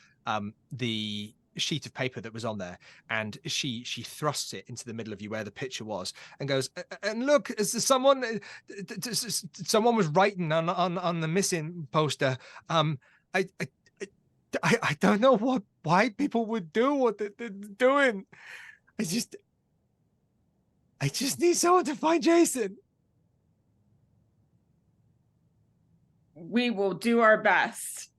[SPEAKER 1] sheet of paper that was on there, and she thrusts it into the middle of you where the picture was, and goes, and look, someone was writing on the missing poster. I don't know why people would do what they're doing. I just need someone to find Jason.
[SPEAKER 3] We will do our best.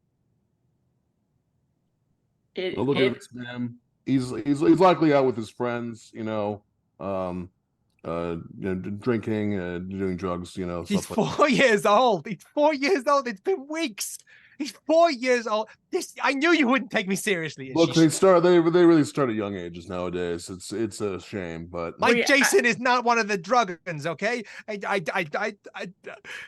[SPEAKER 4] Look at this man. He's likely out with his friends, drinking, doing drugs,
[SPEAKER 1] He's
[SPEAKER 4] stuff like
[SPEAKER 1] 4 years old. He's 4 years old. It's been weeks. He's 4 years old. I knew you wouldn't take me seriously.
[SPEAKER 4] Look, they really start at young ages nowadays. It's a shame, but
[SPEAKER 1] Jason is not one of the druggins, okay?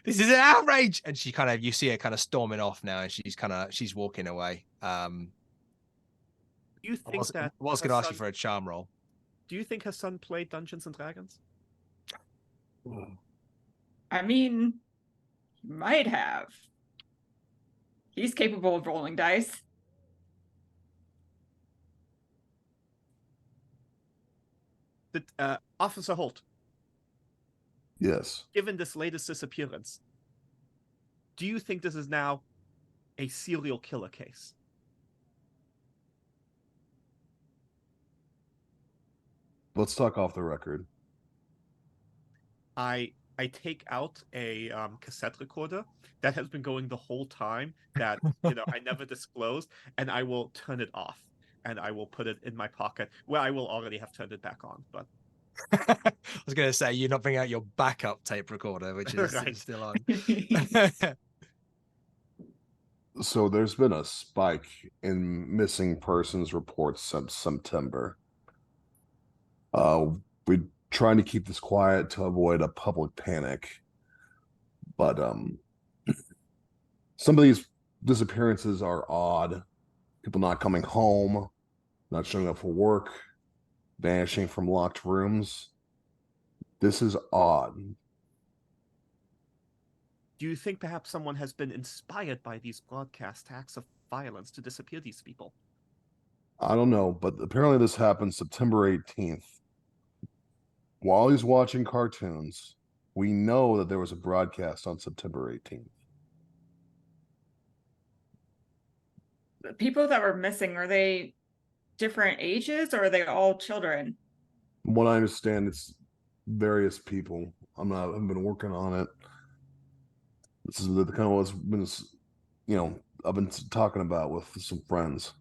[SPEAKER 1] This is an outrage. And she you see her kind of storming off now, and she's walking away.
[SPEAKER 2] Do you think
[SPEAKER 1] I was going to ask you for a charm roll.
[SPEAKER 2] Do you think her son played Dungeons and Dragons?
[SPEAKER 3] I mean, he might have. He's capable of rolling dice.
[SPEAKER 2] Officer Holt.
[SPEAKER 4] Yes.
[SPEAKER 2] Given this latest disappearance, do you think this is now a serial killer case?
[SPEAKER 4] Let's talk off the record.
[SPEAKER 2] I take out a cassette recorder that has been going the whole time that I never disclosed, and I will turn it off and I will put it in my pocket where I will already have turned it back on. But
[SPEAKER 1] I was going to say, you're not bringing out your backup tape recorder, which is
[SPEAKER 2] Right.
[SPEAKER 1] still on.
[SPEAKER 4] So there's been a spike in missing persons reports since September. We're trying to keep this quiet to avoid a public panic, but some of these disappearances are odd. People not coming home, not showing up for work, vanishing from locked rooms. This is odd.
[SPEAKER 2] do you think perhaps someone has been inspired by these broadcast acts of violence to disappear these people?
[SPEAKER 4] I don't know, but apparently this happened September 18th. While he's watching cartoons, we know that there was a broadcast on September 18th.
[SPEAKER 3] The people that were missing, are they different ages or are they all children?
[SPEAKER 4] From what I understand, it's various people. I haven't been working on it. This is the kind of what's been, I've been talking about with some friends.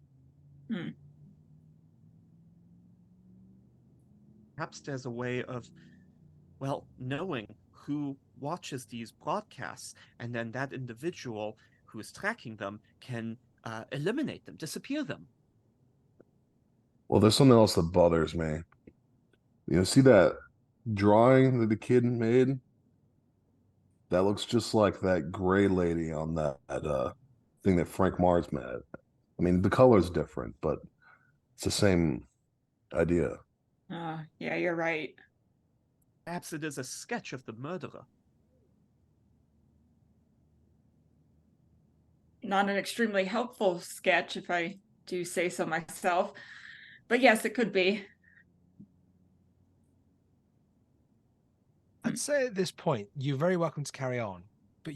[SPEAKER 2] Perhaps there's a way of, knowing who watches these broadcasts, and then that individual who is tracking them can eliminate them, disappear them.
[SPEAKER 4] Well, there's something else that bothers me. See that drawing that the kid made? That looks just like that gray lady on that thing that Frank Mars made. I mean, the color's different, but it's the same idea.
[SPEAKER 3] Yeah, you're right.
[SPEAKER 2] Perhaps it is a sketch of the murderer.
[SPEAKER 3] Not an extremely helpful sketch, if I do say so myself. But yes, it could be.
[SPEAKER 1] I'd say at this point, you're very welcome to carry on, but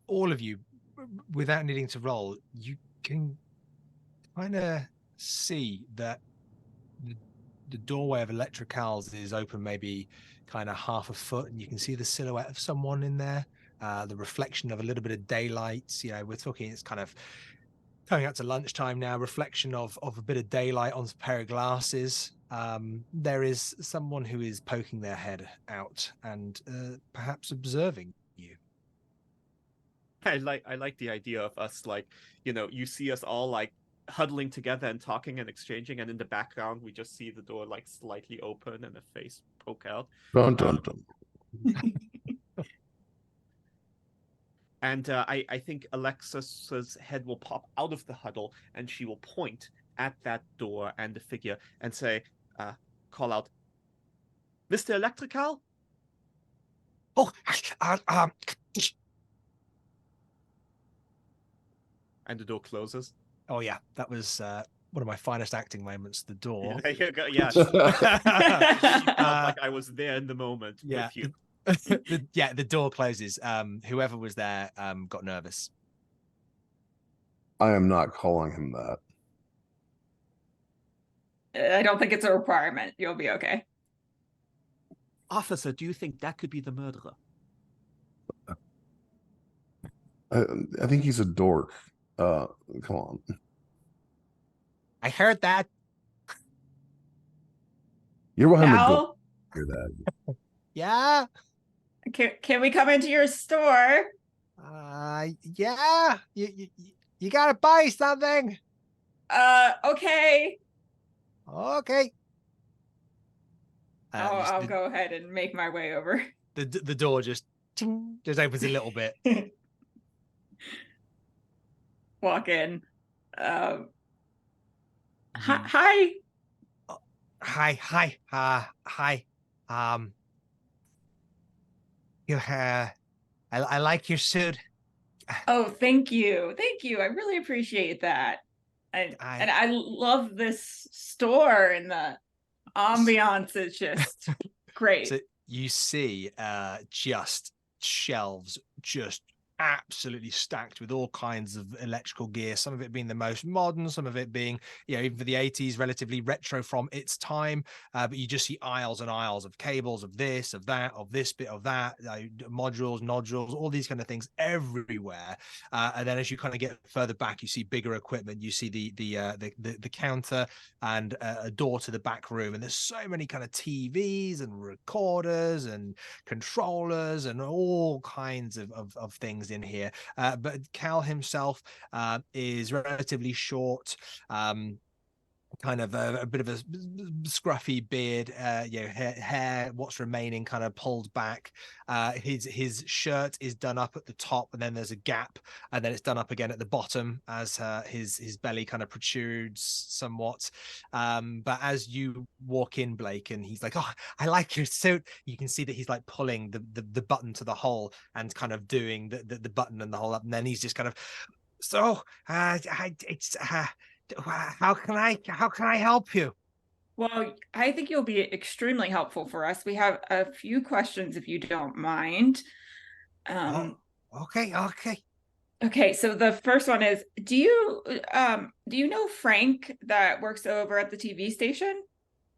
[SPEAKER 1] all of you, without needing to roll, you can kind of see that the doorway of Electricals is open maybe kind of half a foot, and you can see the silhouette of someone in there, the reflection of a little bit of daylight. We're talking, it's kind of coming out to lunchtime now, reflection of a bit of daylight on a pair of glasses. There is someone who is poking their head out and perhaps observing you.
[SPEAKER 2] I like the idea of us, you see us all huddling together and talking and exchanging, and in the background we just see the door slightly open and a face poke out.
[SPEAKER 4] Dun, dun, dun.
[SPEAKER 2] And I think Alexis's head will pop out of the huddle, and she will point at that door and the figure and say, call out, "Mr. Electrical?"
[SPEAKER 1] Oh,
[SPEAKER 2] and the door closes.
[SPEAKER 1] oh yeah, that was one of my finest acting moments, the door.
[SPEAKER 2] There you go. Yes. You felt
[SPEAKER 1] Uh,
[SPEAKER 2] like I was there in the moment
[SPEAKER 1] yeah.
[SPEAKER 2] with you.
[SPEAKER 1] The door closes. Whoever was there got nervous.
[SPEAKER 4] I am not calling him that.
[SPEAKER 3] I don't think it's a requirement. You'll be okay.
[SPEAKER 5] Officer, do you think that could be the murderer?
[SPEAKER 4] I think he's a dork. Come on.
[SPEAKER 1] I heard that.
[SPEAKER 4] You're behind the door.
[SPEAKER 3] Cal,
[SPEAKER 4] Hear that.
[SPEAKER 1] Yeah.
[SPEAKER 3] can we come into your store?
[SPEAKER 1] Yeah. You gotta buy something.
[SPEAKER 3] Okay.
[SPEAKER 1] Okay.
[SPEAKER 3] I'll go ahead and make my way over.
[SPEAKER 1] The door just opens a little bit.
[SPEAKER 3] Walk in. Hi.
[SPEAKER 1] Hi. I like your suit.
[SPEAKER 3] Oh, thank you. Thank you. I really appreciate that. And I love this store, and the ambiance is just great.
[SPEAKER 1] So you see just shelves just absolutely stacked with all kinds of electrical gear, some of it being the most modern, some of it being, even for the 80s, relatively retro from its time. But you just see aisles and aisles of cables, of this, of that, of this bit, of that, modules, nodules, all these kind of things everywhere. And then as you kind of get further back, you see bigger equipment. You see the counter and a door to the back room. And there's so many kind of TVs and recorders and controllers and all kinds of things in here. But Cal himself is relatively short, kind of a bit of a scruffy beard, hair, what's remaining kind of pulled back. His shirt is done up at the top, and then there's a gap, and then it's done up again at the bottom as his belly kind of protrudes somewhat. But as you walk in, Blake, and he's like, "Oh, I like your suit," you can see that he's like pulling the button to the hole and kind of doing the button and the hole up, and then he's just kind of, "So how can I help you?"
[SPEAKER 3] Well, I think you'll be extremely helpful for us. We have a few questions, if you don't mind.
[SPEAKER 1] Okay.
[SPEAKER 3] Okay, so the first one is, do you know Frank that works over at the TV station?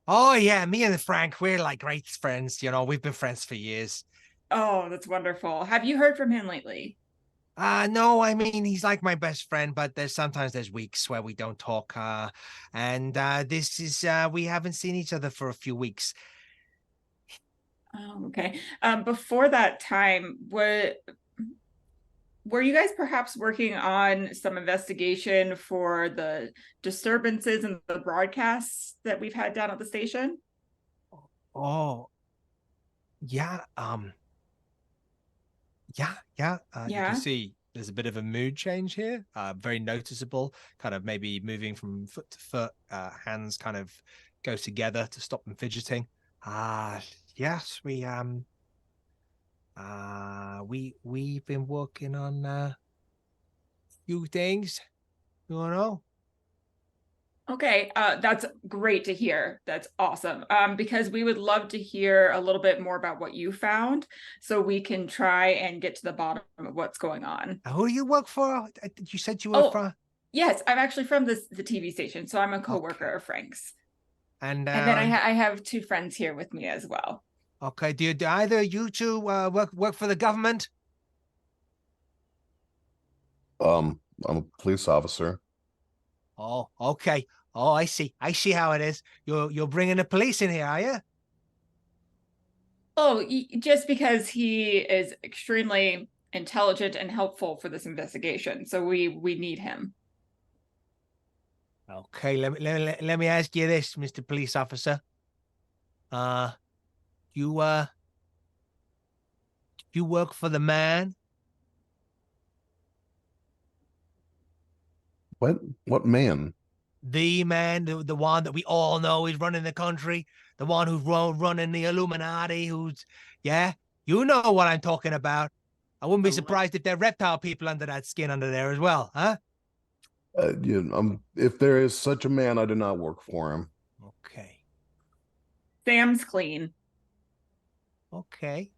[SPEAKER 1] Oh yeah, me and Frank, we're like great friends. We've been friends for years.
[SPEAKER 3] Oh, that's wonderful. Have you heard from him lately?
[SPEAKER 1] No, I mean, he's like my best friend, but sometimes there's weeks where we don't talk. And this is we haven't seen each other for a few weeks.
[SPEAKER 3] Oh, okay. Before that time, were you guys perhaps working on some investigation for the disturbances and the broadcasts that we've had down at the station?
[SPEAKER 1] Oh, yeah. Yeah. You can see there's a bit of a mood change here. Very noticeable, kind of maybe moving from foot to foot. Hands kind of go together to stop them fidgeting. Yes, we've been working on a few things,
[SPEAKER 3] Okay, that's great to hear. That's awesome. Because we would love to hear a little bit more about what you found, so we can try and get to the bottom of what's going on.
[SPEAKER 1] Who do you work for? You said you were from?
[SPEAKER 3] Yes, I'm actually from the TV station, so I'm a coworker of Frank's.
[SPEAKER 1] And
[SPEAKER 3] then I have two friends here with me as well.
[SPEAKER 1] Okay, do either you two work for the government?
[SPEAKER 4] I'm a police officer.
[SPEAKER 1] Oh, okay. Oh, I see how it is. You're bringing the police in here, are you?
[SPEAKER 3] Oh, just because he is extremely intelligent and helpful for this investigation, so we need him.
[SPEAKER 1] Okay, let me ask you this, Mr. Police Officer. You work for the man?
[SPEAKER 4] What man?
[SPEAKER 1] The man, the one that we all know is running the country, the one who's running the Illuminati, you know what I'm talking about. I wouldn't be surprised if there are reptile people under that skin under there as well, huh?
[SPEAKER 4] If there is such a man, I do not work for him.
[SPEAKER 1] Okay.
[SPEAKER 3] Sam's clean.
[SPEAKER 1] Okay.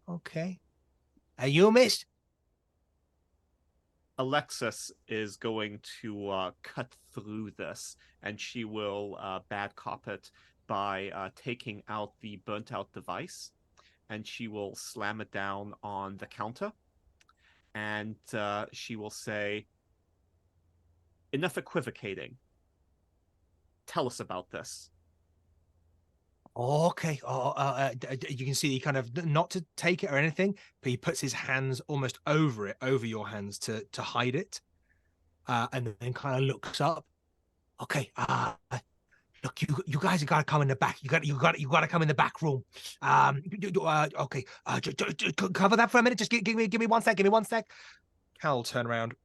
[SPEAKER 1] Are you, miss?
[SPEAKER 2] Alexis is going to cut through this, and she will bad cop it by taking out the burnt out device, and she will slam it down on the counter, and she will say, "Enough equivocating. Tell us about this."
[SPEAKER 1] Okay. You can see he kind of, not to take it or anything, but he puts his hands almost over it, over your hands to hide it, and then kind of looks up. Okay. Look, you guys have got to come in the back. You got to come in the back room. Okay. Cover that for a minute. Just give me 1 sec. Give me 1 sec. Cal will turn around,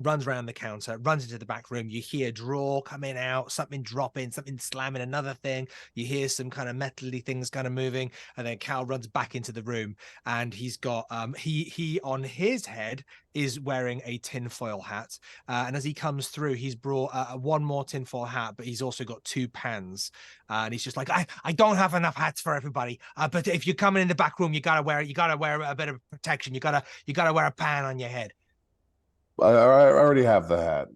[SPEAKER 1] runs around the counter, runs into the back room. You hear a drawer coming out, something dropping, something slamming, another thing. You hear some kind of metally things kind of moving, and then Cal runs back into the room, and he's got he on his head is wearing a tinfoil hat, and as he comes through, he's brought one more tinfoil hat, but he's also got 2 pans, and he's just like, I don't have enough hats for everybody, but if you're coming in the back room, you gotta wear a bit of protection. You gotta wear a pan on your head.
[SPEAKER 4] I already have the hat.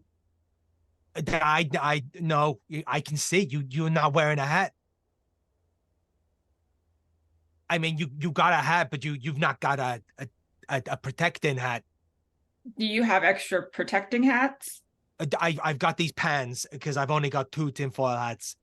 [SPEAKER 1] I no, I can see you're not wearing a hat. I mean, you got a hat, but you've not got a protecting hat.
[SPEAKER 3] Do you have extra protecting hats?
[SPEAKER 1] I've got these pans because I've only got 2 tinfoil hats.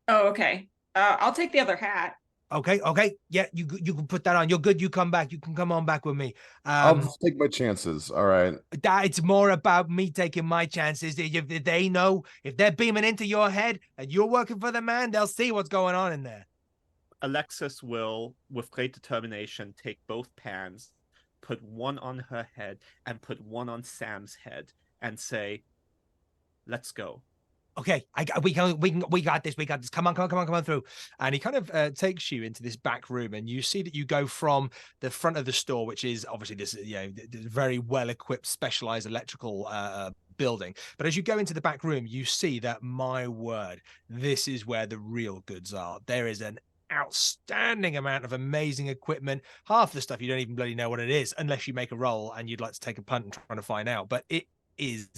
[SPEAKER 3] Oh, okay. I'll take the other hat.
[SPEAKER 1] Okay, yeah, you can put that on. You're good. You come back. You can come on back with me.
[SPEAKER 4] I'll just take my chances. All right.
[SPEAKER 1] It's more about me taking my chances. If they know, if they're beaming into your head and you're working for the man, they'll see what's going on in there.
[SPEAKER 2] Alexis will, with great determination, take both pans, put one on her head and put one on Sam's head, and say, "Let's go."
[SPEAKER 1] Okay, we got this. We got this. Come on through. And he kind of takes you into this back room, and you see that you go from the front of the store, which is obviously this, very well equipped, specialized electrical building. But as you go into the back room, you see that, my word, this is where the real goods are. There is an outstanding amount of amazing equipment. Half the stuff you don't even bloody know what it is unless you make a roll and you'd like to take a punt and trying to find out. But it is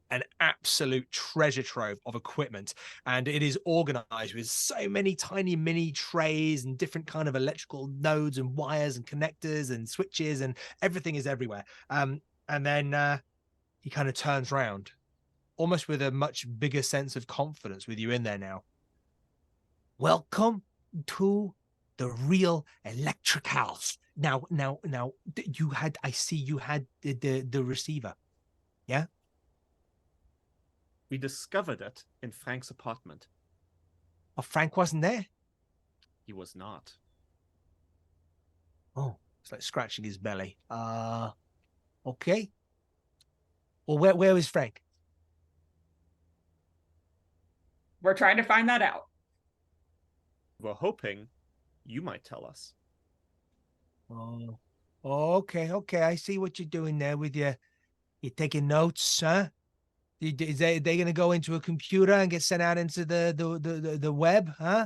[SPEAKER 1] an absolute treasure trove of equipment, and it is organized with so many tiny mini trays and different kind of electrical nodes and wires and connectors and switches, and everything is everywhere. And then he kind of turns around, almost with a much bigger sense of confidence with you in there now. Welcome to the real electric house. Now, you had, I see you had the receiver, yeah?
[SPEAKER 2] We discovered it in Frank's apartment.
[SPEAKER 1] Oh, Frank wasn't there?
[SPEAKER 2] He was not.
[SPEAKER 1] Oh, it's like scratching his belly. Okay. Well, where was Frank?
[SPEAKER 3] We're trying to find that out.
[SPEAKER 2] We're hoping you might tell us.
[SPEAKER 1] Oh, okay. I see what you're doing there with you're taking notes, huh? Is they going to go into a computer and get sent out into the web, huh?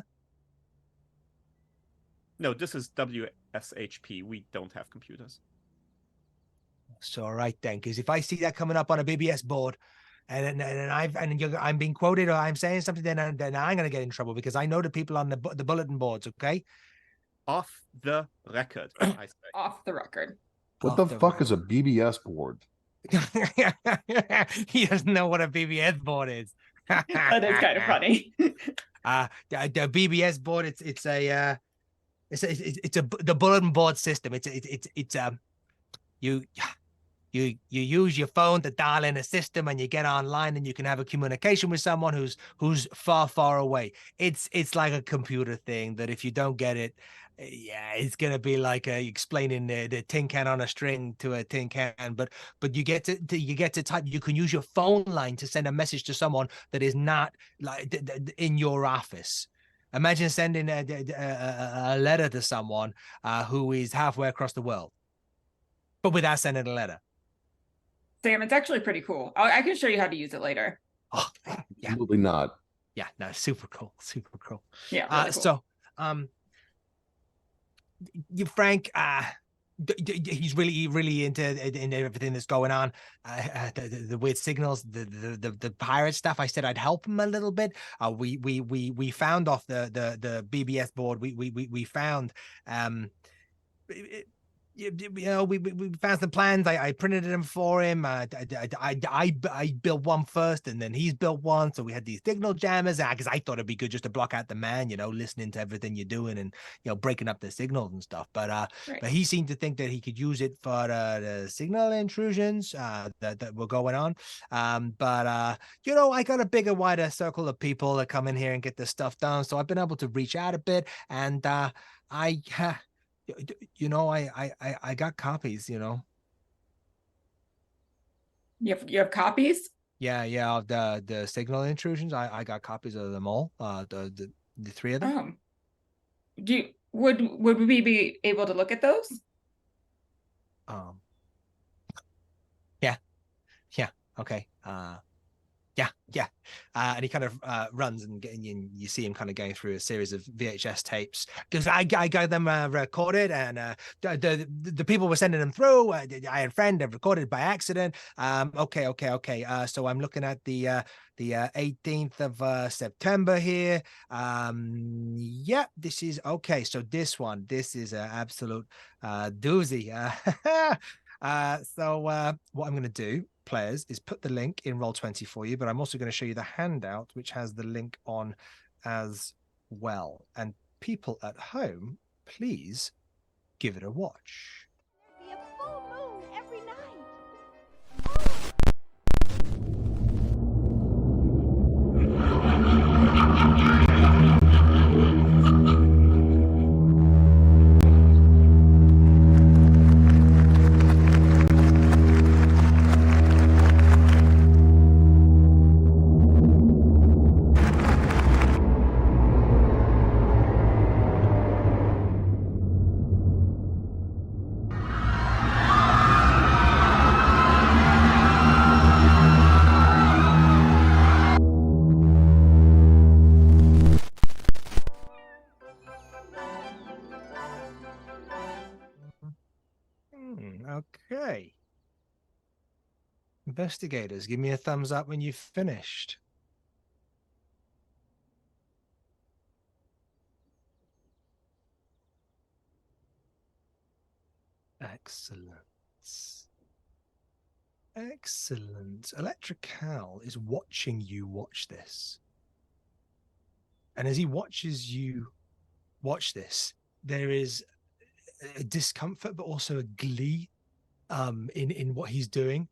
[SPEAKER 2] No, this is WSHP. We don't have computers.
[SPEAKER 1] It's all right then, because if I see that coming up on a BBS board, and I'm being quoted or I'm saying something, then I'm going to get in trouble because I know the people on the bulletin boards. Okay.
[SPEAKER 2] Off the record, I say.
[SPEAKER 3] Off the record.
[SPEAKER 4] What the fuck is a BBS board?
[SPEAKER 1] He doesn't know what a BBS board is.
[SPEAKER 3] That is kind of funny.
[SPEAKER 1] The BBS board, it's the bulletin board system. It's you use your phone to dial in a system and you get online and you can have a communication with someone who's far away. It's like a computer thing that if you don't get it, yeah, it's gonna be like explaining the tin can on a string to a tin can. But you get to type. You can use your phone line to send a message to someone that is not like in your office. Imagine sending a letter to someone who is halfway across the world, but without sending a letter.
[SPEAKER 3] Sam, it's actually pretty cool. I can show you how to use it later.
[SPEAKER 1] Oh, yeah,
[SPEAKER 4] Absolutely not.
[SPEAKER 1] yeah, no, super cool, super cool.
[SPEAKER 3] Yeah, really cool.
[SPEAKER 1] So, you Frank, he's really into everything that's going on. The weird signals, the pirate stuff. I said I'd help him a little bit. We found off the BBS board. We found we found some plans. I printed them for him. I built one first, and then he's built one. So we had these signal jammers, because I thought it'd be good just to block out the man, listening to everything you're doing and breaking up the signals and stuff. But but he seemed to think that he could use it for the signal intrusions that were going on. But I got a bigger, wider circle of people that come in here and get this stuff done. So I've been able to reach out a bit, and I got copies,
[SPEAKER 3] You have copies?
[SPEAKER 1] Yeah, of the signal intrusions. I got copies of them all. The three of them.
[SPEAKER 3] Would we be able to look at those?
[SPEAKER 1] Yeah, okay. Yeah. And he kind of runs and you see him kind of going through a series of VHS tapes, because I got them recorded, and the people were sending them through. I had a friend that recorded by accident. Okay. So I'm looking at the 18th of September here. Yeah, this is okay. So this is an absolute doozy. So what I'm going to do, players, is put the link in Roll20 for you, but I'm also going to show you the handout, which has the link on as well. And people at home, please give it a watch.
[SPEAKER 6] There'd be a full moon every night.
[SPEAKER 1] Okay. Investigators, give me a thumbs up when you've finished. Excellent. Excellent. Electrical is watching you watch this. And as he watches you watch this, there is a discomfort, but also a glee in what he's doing.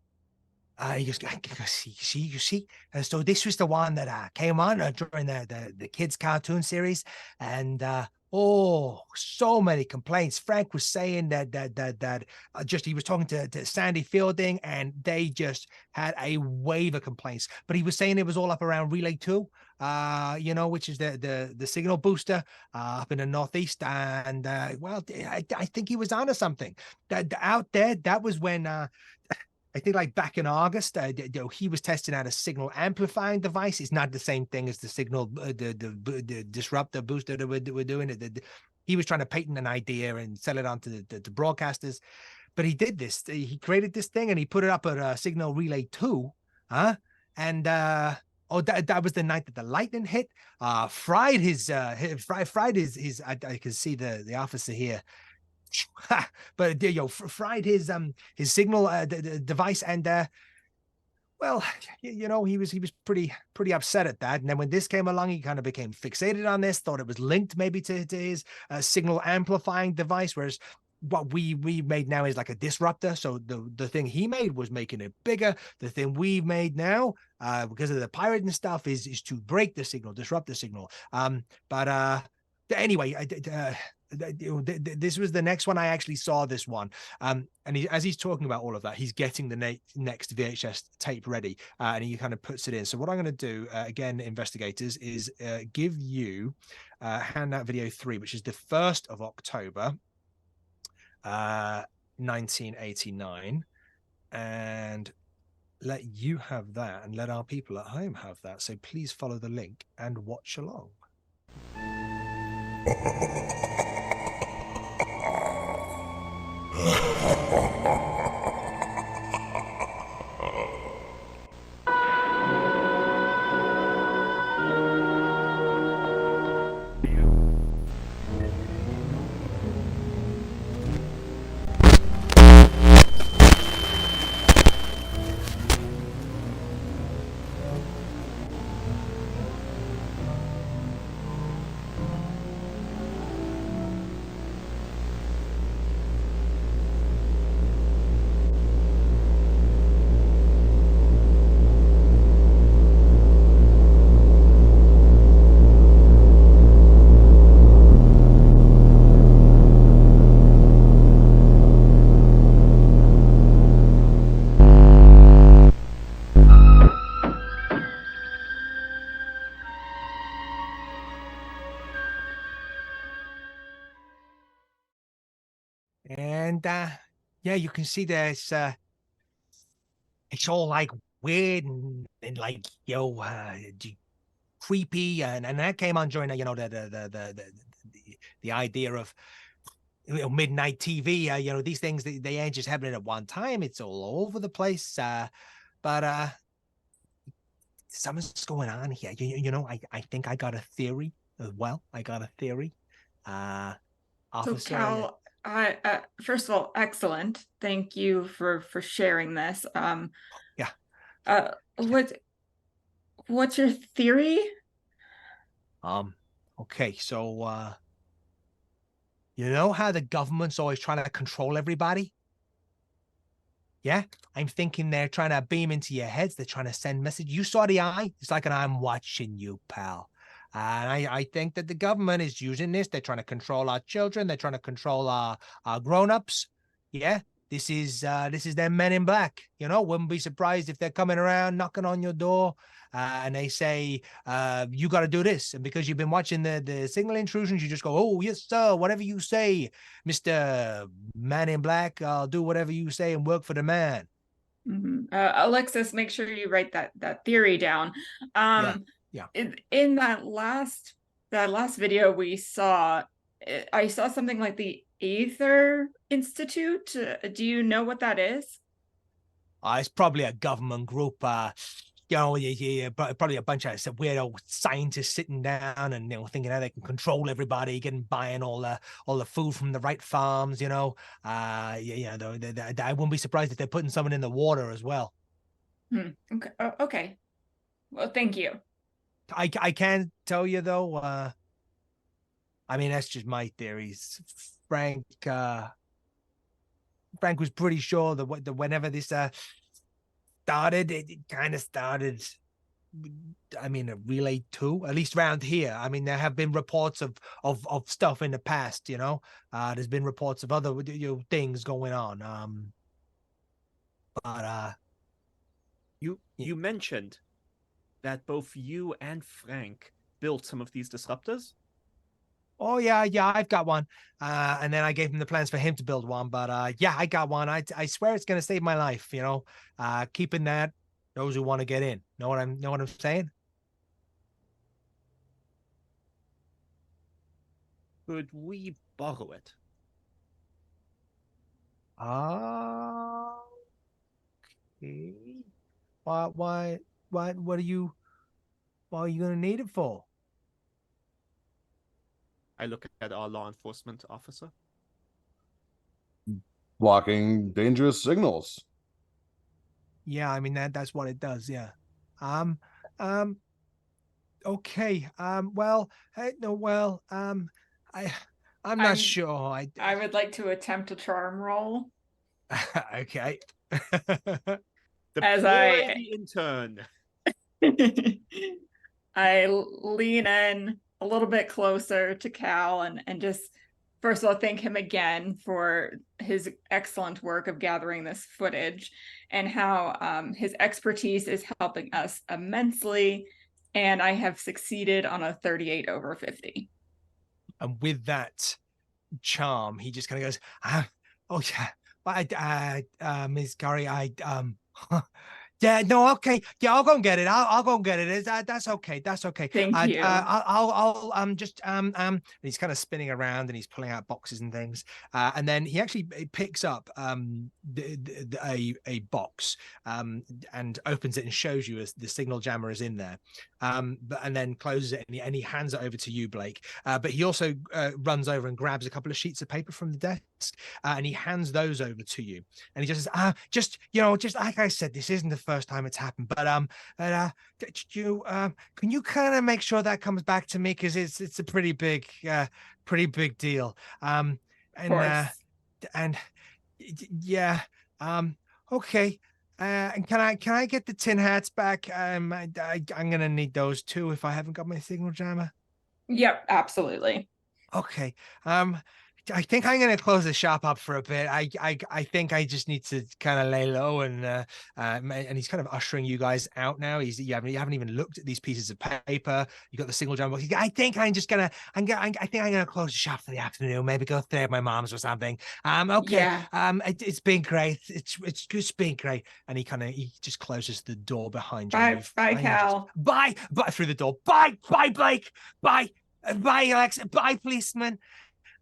[SPEAKER 1] He goes, you see. So this was the one that came on during the kids' cartoon series, and so many complaints. Frank was saying that just he was talking to Sandy Fielding, and they just had a wave of complaints. But he was saying it was all up around Relay 2, which is the signal booster up in the Northeast. And well, I think he was onto something. That out there, that was when I think like back in August, he was testing out a signal amplifying device. It's not the same thing as the signal, the disruptor booster that we're doing. He was trying to patent an idea and sell it on to the broadcasters. But he did this. He created this thing and he put it up at Signal Relay 2. And that was the night that the lightning hit. Fried his I can see the officer here. But fried his signal device, and well, he was pretty upset at that. And then when this came along, he kind of became fixated on this, thought it was linked maybe to his signal amplifying device, whereas what we made now is like a disruptor. So the thing he made was making it bigger. The thing we've made now, because of the pirating stuff, is to break the signal, disrupt the signal. But anyway, this was the next one. I actually saw this one. And as he's talking about all of that, he's getting the next VHS tape ready, and he kind of puts it in. So what I'm going to do, again, investigators, is give you handout video 3, which is the 1st of October, 1989. And let you have that and let our people at home have that. So please follow the link and watch along. And yeah, you can see there's it's all like weird and like creepy, and that came on during the idea of midnight TV. These things they ain't just happening at one time. It's all over the place. But something's going on here. I think I got a theory as well. I got a theory.
[SPEAKER 3] So
[SPEAKER 1] Officer.
[SPEAKER 3] Cal, first of all, excellent. Thank you for sharing this.
[SPEAKER 1] Yeah.
[SPEAKER 3] What's your theory?
[SPEAKER 1] Okay, so you know how the government's always trying to control everybody? Yeah, I'm thinking they're trying to beam into your heads. They're trying to send message. You saw the eye? It's like an I'm watching you, pal. And I think that the government is using this. They're trying to control our children. They're trying to control our grown-ups. Yeah, this is their men in black. Wouldn't be surprised if they're coming around, knocking on your door, and they say, you got to do this. And because you've been watching the signal intrusions, you just go, oh, yes, sir, whatever you say, Mr. Man in Black, I'll do whatever you say and work for the man.
[SPEAKER 3] Mm-hmm. Alexis, make sure you write that theory down.
[SPEAKER 1] Yeah.
[SPEAKER 3] In that last video we saw, I saw something like the Aether Institute. Do you know what that is?
[SPEAKER 1] It's probably a government group. Probably a bunch of weirdo scientists sitting down and thinking how they can control everybody, buying all the food from the right farms. I wouldn't be surprised if they're putting someone in the water as well.
[SPEAKER 3] Okay. Okay. Well, thank you.
[SPEAKER 1] I can't tell you though. I mean, that's just my theories. Frank was pretty sure that whenever this started, it kind of started. I mean, a relay too, at least around here. I mean, there have been reports of stuff in the past. There's been reports of other things going on. But
[SPEAKER 5] you mentioned that both you and Frank built some of these disruptors.
[SPEAKER 1] Oh yeah, I've got one. And then I gave him the plans for him to build one. But yeah, I got one. I swear it's gonna save my life. Keeping that, those who want to get in. Know what I'm saying?
[SPEAKER 5] Could we borrow it?
[SPEAKER 1] Okay. Why? What are you? What are you gonna need it for?
[SPEAKER 5] I look at our law enforcement officer.
[SPEAKER 4] Blocking dangerous signals.
[SPEAKER 1] Yeah, I mean that's what it does. Yeah. Okay. Well, I'm not sure.
[SPEAKER 3] I would like to attempt a charm roll.
[SPEAKER 1] Okay.
[SPEAKER 5] The intern.
[SPEAKER 3] I lean in a little bit closer to Cal and just first of all thank him again for his excellent work of gathering this footage and how his expertise is helping us immensely. And I have succeeded on a 38 over 50.
[SPEAKER 1] And with that charm, he just kind of goes, oh yeah, Ms. Curry, Yeah, no, okay. Yeah, I'll go and get it. I'll go and get it. That's okay. That's okay.
[SPEAKER 3] Thank you.
[SPEAKER 1] I'll just and he's kind of spinning around and he's pulling out boxes and things. And then he actually picks up a box and opens it and shows you as the signal jammer is in there. And then closes it and he hands it over to you, Blake. But he also runs over and grabs a couple of sheets of paper from the desk and he hands those over to you. And he just says, just like I said, this isn't the first time it's happened, but can you kind of make sure that comes back to me, because it's a pretty big deal. Okay. And can I get the tin hats back? I'm gonna need those too if I haven't got my signal jammer.
[SPEAKER 3] Yep, absolutely.
[SPEAKER 1] Okay. I think I'm gonna close the shop up for a bit. I think I just need to kind of lay low and he's kind of ushering you guys out now. You haven't even looked at these pieces of paper. You got the signal jammer. I think I'm gonna close the shop for the afternoon. Maybe go stay at my mom's or something. Okay.
[SPEAKER 3] Yeah.
[SPEAKER 1] It's been great. It's just been great. And he just closes the door behind you.
[SPEAKER 3] Bye, Cal.
[SPEAKER 1] Bye through the door. Bye, Blake. Bye, Alexis. Bye, policeman.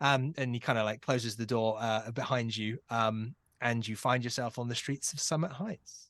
[SPEAKER 1] And he kind of like closes the door behind you, and you find yourself on the streets of Summit Heights.